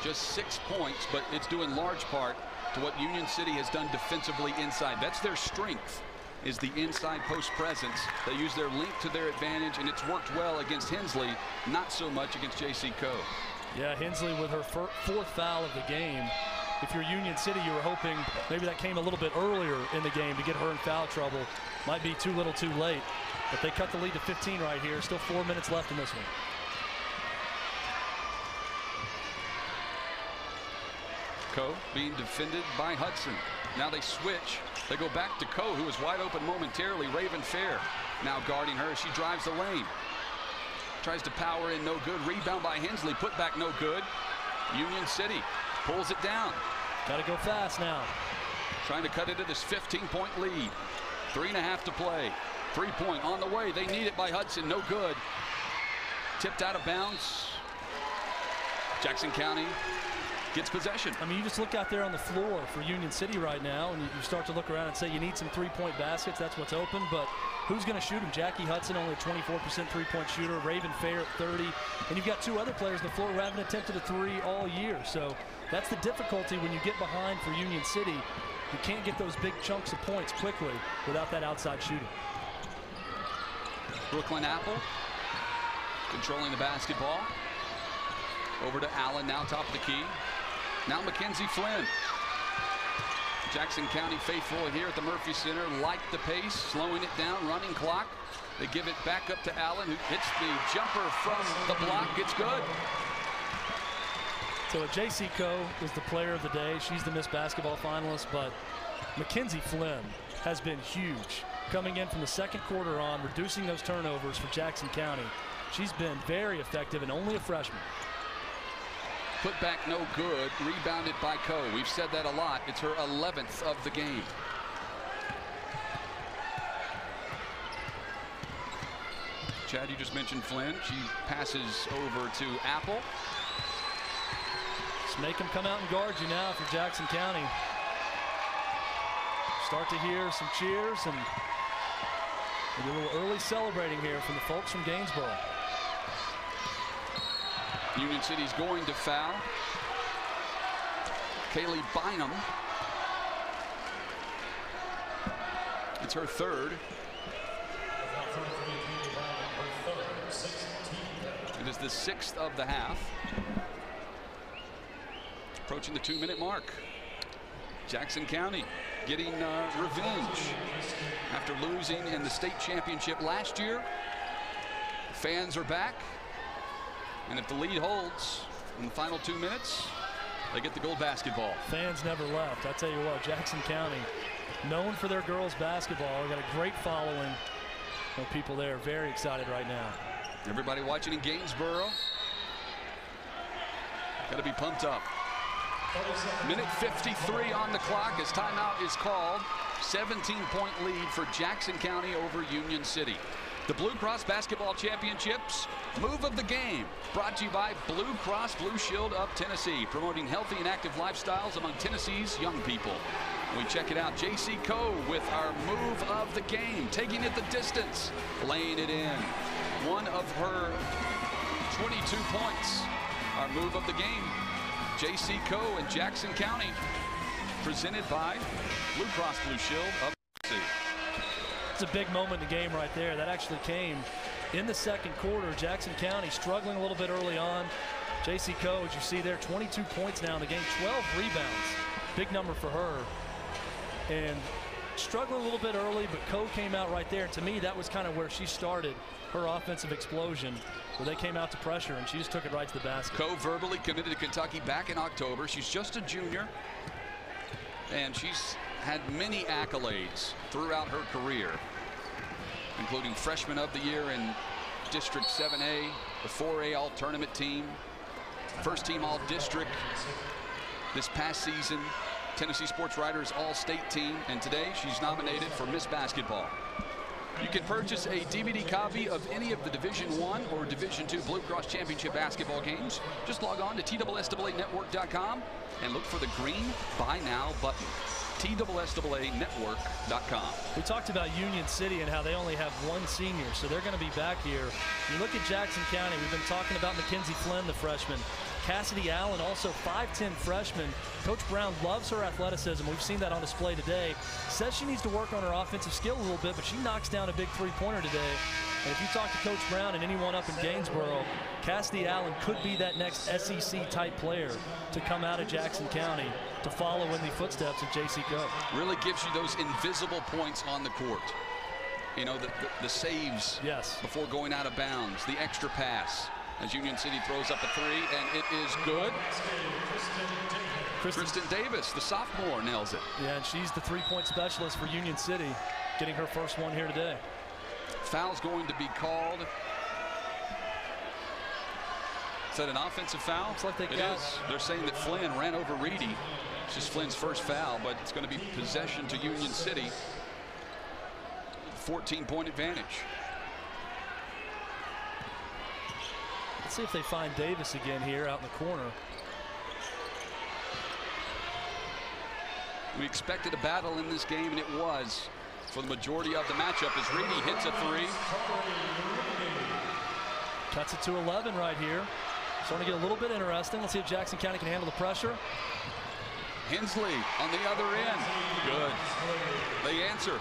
just 6 points, but it's due in large part to what Union City has done defensively inside. That's their strength, is the inside post presence. They use their length to their advantage, and it's worked well against Hensley, not so much against J.C. Coe. Yeah, Hensley with her fourth foul of the game. If you're Union City, you were hoping maybe that came a little bit earlier in the game to get her in foul trouble. Might be too little too late, but they cut the lead to 15 right here. Still 4 minutes left in this one. Coe being defended by Hudson. Now they switch. They go back to Coe, who was wide open momentarily. Raven Fair now guarding her as she drives the lane. Tries to power in, no good. Rebound by Hensley, put back, no good. Union City pulls it down. Got to go fast now. Trying to cut into this 15-point lead. 3.5 to play. 3-point on the way. They need it by Hudson, no good. Tipped out of bounds. Jackson County gets possession. I mean, you just look out there on the floor for Union City right now, and you start to look around and say you need some three-point baskets. That's what's open, but who's going to shoot them? Jackie Hudson, only a 24% three-point shooter. Raven Fair at 30. And you've got two other players on the floor who haven't attempted a three all year. So that's the difficulty when you get behind for Union City. You can't get those big chunks of points quickly without that outside shooting. Brooklyn Apple controlling the basketball. Over to Allen, now top of the key. Now Mackenzie Flynn. Jackson County faithful here at the Murphy Center like the pace, slowing it down, running clock. They give it back up to Allen, who hits the jumper from the block. It's good. So J.C. Coe is the player of the day. She's the Miss Basketball finalist, but Mackenzie Flynn has been huge. Coming in from the second quarter on, reducing those turnovers for Jackson County. She's been very effective and only a freshman. Put back no good, rebounded by Coe. We've said that a lot. It's her 11th of the game. Chad, you just mentioned Flynn. She passes over to Apple. Just make them come out and guard you now for Jackson County. Start to hear some cheers and maybe a little early celebrating here from the folks from Gainesboro. Union City's going to foul. Kaylee Bynum. It's her third. It is the 6th of the half. Approaching the 2-minute mark. Jackson County getting revenge after losing in the state championship last year. Fans are back. And if the lead holds in the final 2 minutes, they get the gold basketball. Fans never left. I tell you what, Jackson County, known for their girls basketball, got a great following of people there. Very excited right now. Everybody watching in Gainesboro, got to be pumped up. Minute 53 on the clock as timeout is called. 17-point lead for Jackson County over Union City. The Blue Cross Basketball Championships Move of the Game, brought to you by Blue Cross Blue Shield of Tennessee, promoting healthy and active lifestyles among Tennessee's young people. We check it out. J.C. Coe with our Move of the Game, taking it the distance, laying it in. One of her 22 points. Our Move of the Game, J.C. Coe in Jackson County, presented by Blue Cross Blue Shield of Tennessee. It's a big moment in the game right there. That actually came in the second quarter. Jackson County struggling a little bit early on. J.C. Coe, as you see there, 22 points now in the game, 12 rebounds. Big number for her. And struggling a little bit early, but Coe came out right there. And to me, that was kind of where she started her offensive explosion, where they came out to pressure, and she just took it right to the basket. Coe verbally committed to Kentucky back in October. She's just a junior, and she's had many accolades throughout her career, including Freshman of the Year in District 7A, the 4A All-Tournament team, first team All-District this past season, Tennessee Sports Writers All-State team, and today she's nominated for Miss Basketball. You can purchase a DVD copy of any of the Division I or Division II Blue Cross Championship basketball games. Just log on to TSSAA and look for the green Buy Now button. TSSAA We talked about Union City and how they only have one senior, so they're going to be back here. You look at Jackson County, we've been talking about Mackenzie Flynn, the freshman. Cassidy Allen, also 5'10" freshman. Coach Brown loves her athleticism. We've seen that on display today. Says she needs to work on her offensive skill a little bit, but she knocks down a big three-pointer today. And if you talk to Coach Brown and anyone up in Gainesboro, Cassidy Allen could be that next SEC-type player to come out of Jackson County to follow in the footsteps of J.C. Coe. Really gives you those invisible points on the court. You know, the saves before going out of bounds, the extra pass. As Union City throws up a three, and it is good. Kristen Davis, the sophomore, nails it. Yeah, and she's the three-point specialist for Union City, getting her first one here today. Foul's going to be called. Is that an offensive foul? Looks like it is. They're saying that Flynn ran over Reedy. It's just Flynn's first foul, but it's going to be possession to Union City. 14-point advantage. Let's see if they find Davis again here out in the corner. We expected a battle in this game, and it was for the majority of the matchup as Reedy hits a three. Cuts it to 11 right here. Starting to get a little bit interesting. Let's see if Jackson County can handle the pressure. Hensley on the other end. Good. They answer.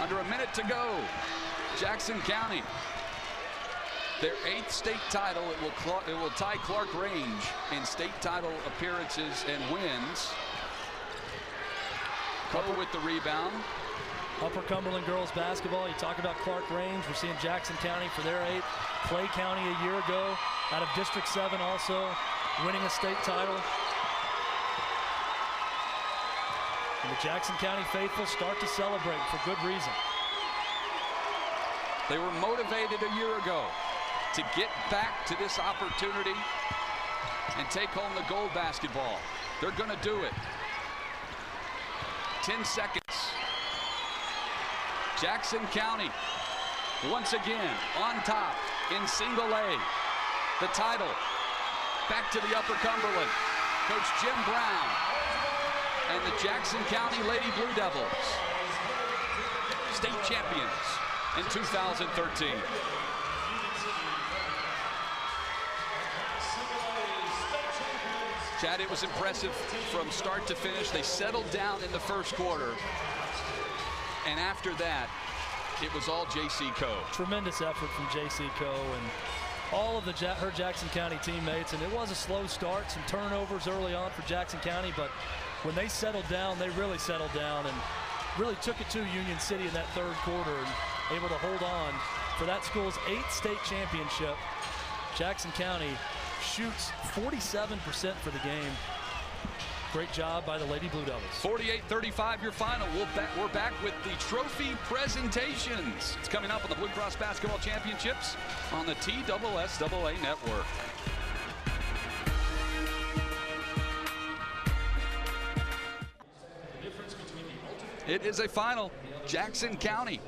Under a minute to go. Jackson County. Their 8th state title. It will tie Clark Range in state title appearances and wins. Coe with the rebound. Upper Cumberland girls basketball. You talk about Clark Range. We're seeing Jackson County for their 8th. Clay County a year ago out of District 7 also winning a state title. And the Jackson County faithful start to celebrate for good reason. They were motivated a year ago to get back to this opportunity and take home the gold basketball. They're going to do it. 10 seconds. Jackson County once again on top in single A. The title back to the Upper Cumberland. Coach Jim Brown and the Jackson County Lady Blue Devils, state champions in 2013. Chad, it was impressive from start to finish. They settled down in the first quarter. And after that, it was all J.C. Coe. Tremendous effort from J.C. Coe and all of her Jackson County teammates. And it was a slow start, some turnovers early on for Jackson County. But when they settled down, they really settled down and really took it to Union City in that third quarter and able to hold on for that school's 8th state championship. Jackson County shoots 47% for the game. Great job by the Lady Blue Devils. 48-35 your final. We're back with the trophy presentations. It's coming up on the Blue Cross Basketball Championships on the TSSAA Network. It is a final. Jackson County,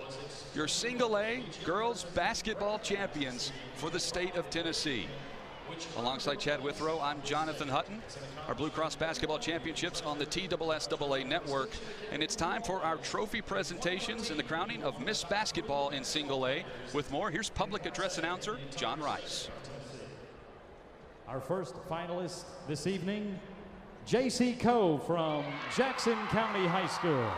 your single A girls basketball champions for the state of Tennessee. Alongside Chad Withrow, I'm Jonathan Hutton. Our Blue Cross Basketball Championships on the TSSAA Network. And it's time for our trophy presentations and the crowning of Miss Basketball in Single A. With more, here's public address announcer John Rice. Our first finalist this evening, J.C. Coe from Jackson County High School.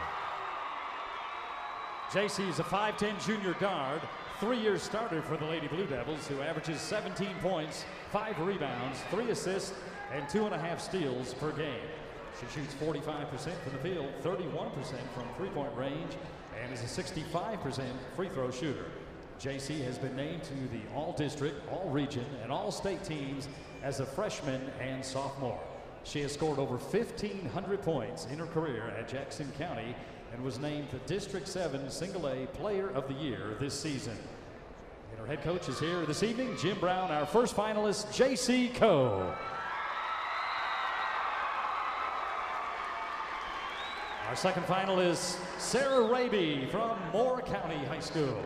J.C. is a 5'10" junior guard, 3-year starter for the Lady Blue Devils, who averages 17 points, 5 rebounds, 3 assists, and 2.5 steals per game. She shoots 45% from the field, 31% from three-point range, and is a 65% free throw shooter. J.C. has been named to the All-District, All-Region, and All-State teams as a freshman and sophomore. She has scored over 1,500 points in her career at Jackson County and was named the District 7 Single A Player of the Year this season. And our head coach is here this evening, Jim Brown, our first finalist, J.C. Coe. Our second finalist, Sarah Raby from Moore County High School.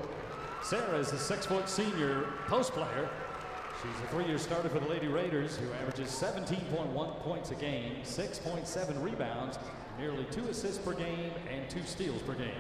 Sarah is a 6-foot senior post player. She's a 3-year starter for the Lady Raiders, who averages 17.1 points a game, 6.7 rebounds, nearly 2 assists per game, and 2 steals per game.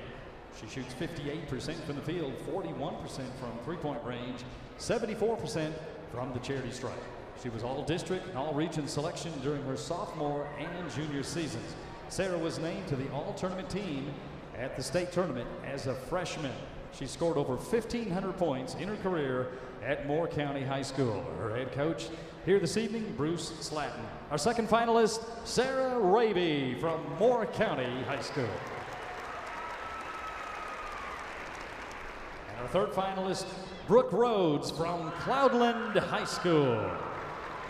She shoots 58% from the field, 41% from three-point range, 74% from the charity stripe. She was all-district and all-region selection during her sophomore and junior seasons. Sarah was named to the all-tournament team at the state tournament as a freshman. She scored over 1,500 points in her career at Moore County High School. Her head coach here this evening, Bruce Slatton. Our second finalist, Sarah Raby from Moore County High School. And our third finalist, Brooke Rhodes from Cloudland High School.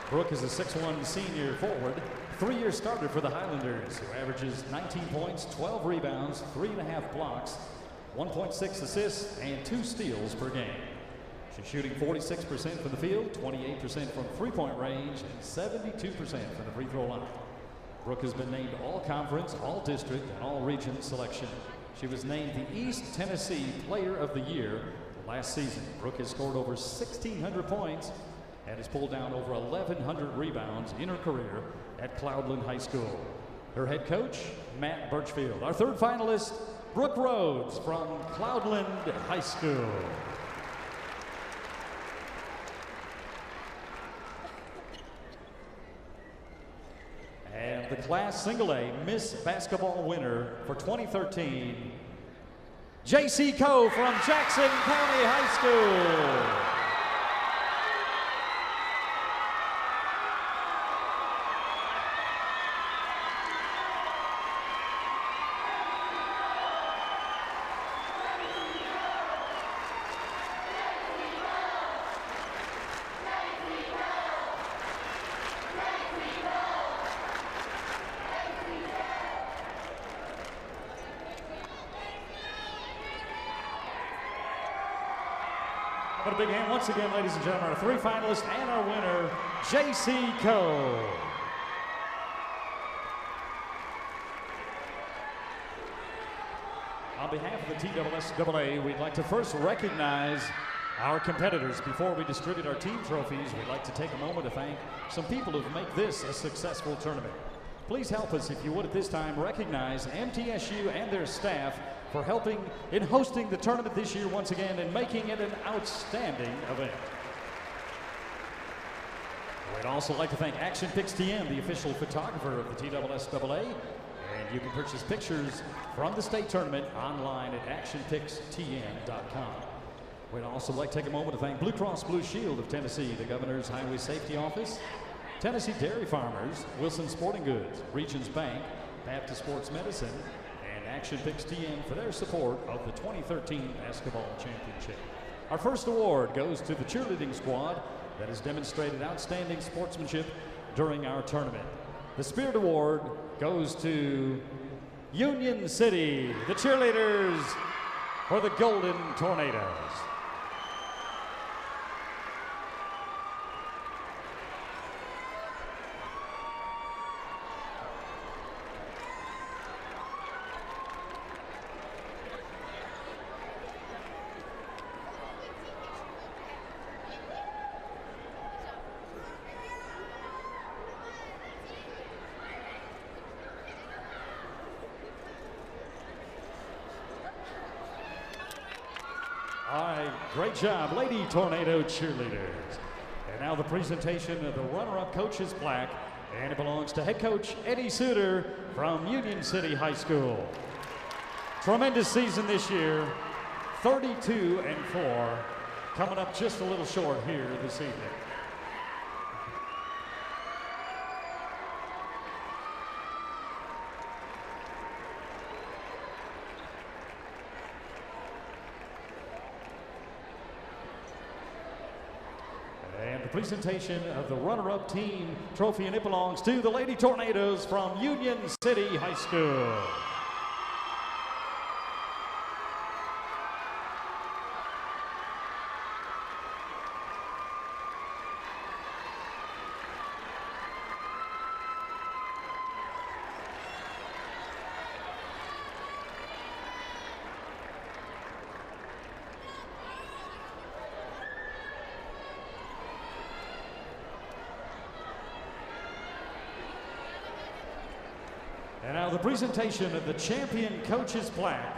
Brooke is a 6'1" senior forward, 3-year starter for the Highlanders, who averages 19 points, 12 rebounds, 3.5 blocks, 1.6 assists, and 2 steals per game. She's shooting 46% from the field, 28% from three-point range, and 72% from the free throw line. Brooke has been named all-conference, all-district, and all-region selection. She was named the East Tennessee Player of the Year last season. Brooke has scored over 1,600 points and has pulled down over 1,100 rebounds in her career at Cloudland High School. Her head coach, Matt Birchfield. Our third finalist, Brooke Rhodes from Cloudland High School. And the Class Single A Miss Basketball winner for 2013, J.C. Coe from Jackson County High School. But a big hand once again, ladies and gentlemen, our 3 finalists and our winner, J.C. Coe. On behalf of the TSSAA, we'd like to first recognize our competitors. Before we distribute our team trophies, we'd like to take a moment to thank some people who've made this a successful tournament. Please help us, if you would, at this time, recognize MTSU and their staff for helping in hosting the tournament this year once again and making it an outstanding event. We'd also like to thank Action Pix TN, the official photographer of the TSSAA, and you can purchase pictures from the state tournament online at actionpixtn.com. We'd also like to take a moment to thank Blue Cross Blue Shield of Tennessee, the Governor's Highway Safety Office, Tennessee Dairy Farmers, Wilson Sporting Goods, Regions Bank, Baptist Sports Medicine, and Action Pix TN for their support of the 2013 Basketball Championship. Our first award goes to the cheerleading squad that has demonstrated outstanding sportsmanship during our tournament. The Spirit Award goes to Union City, the cheerleaders for the Golden Tornadoes. All right, great job, Lady Tornado cheerleaders. And now the presentation of the runner-up coach's plaque, and it belongs to head coach Eddie Suter from Union City High School. Tremendous season this year, 32-4, coming up just a little short here this evening. Presentation of the runner-up team trophy, and it belongs to the Lady Tornadoes from Union City High School. And now the presentation of the champion coach's plaque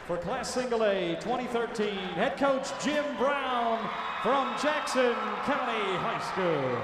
for Class Single A 2013, head coach Jim Brown from Jackson County High School.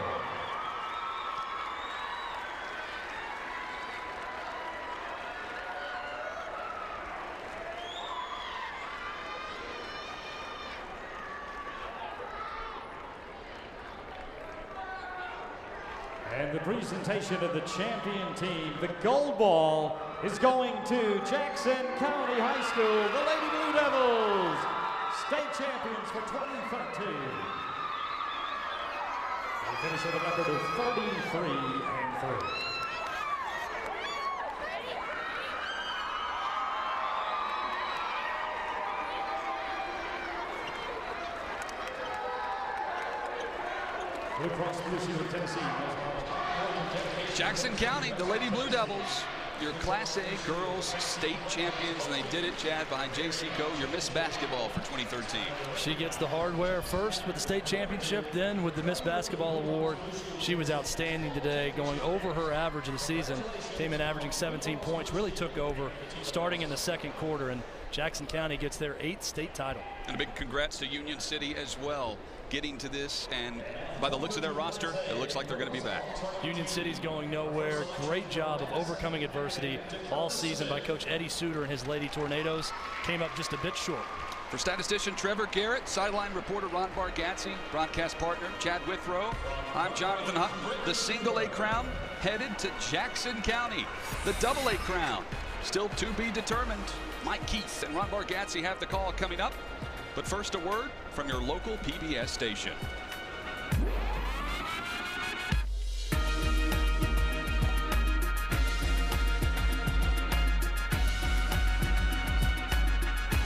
And the presentation of the champion team, the gold ball, is going to Jackson County High School, the Lady Blue Devils, state champions for 2013. They finish with a record of 33-3. Blue Cross Blue Shield of Tennessee. Jackson County, the Lady Blue Devils, your Class A girls state champions, and they did it, Chad, behind J.C. Coe, your Miss Basketball for 2013. She gets the hardware first with the state championship, then with the Miss Basketball Award. She was outstanding today, going over her average of the season. Came in averaging 17 points, really took over starting in the second quarter, and Jackson County gets their 8th state title. And a big congrats to Union City as well, getting to this, and by the looks of their roster, it looks like they're going to be back. Union City's going nowhere. Great job of overcoming adversity all season by Coach Eddie Suter and his Lady Tornadoes. Came up just a bit short. For statistician Trevor Garrett, sideline reporter Ron Bargatze, broadcast partner Chad Withrow, I'm Jonathan Hutton. The Single A crown headed to Jackson County. The Double A crown still to be determined. Mike Keith and Ron Bargatze have the call coming up. But first, a word from your local PBS station.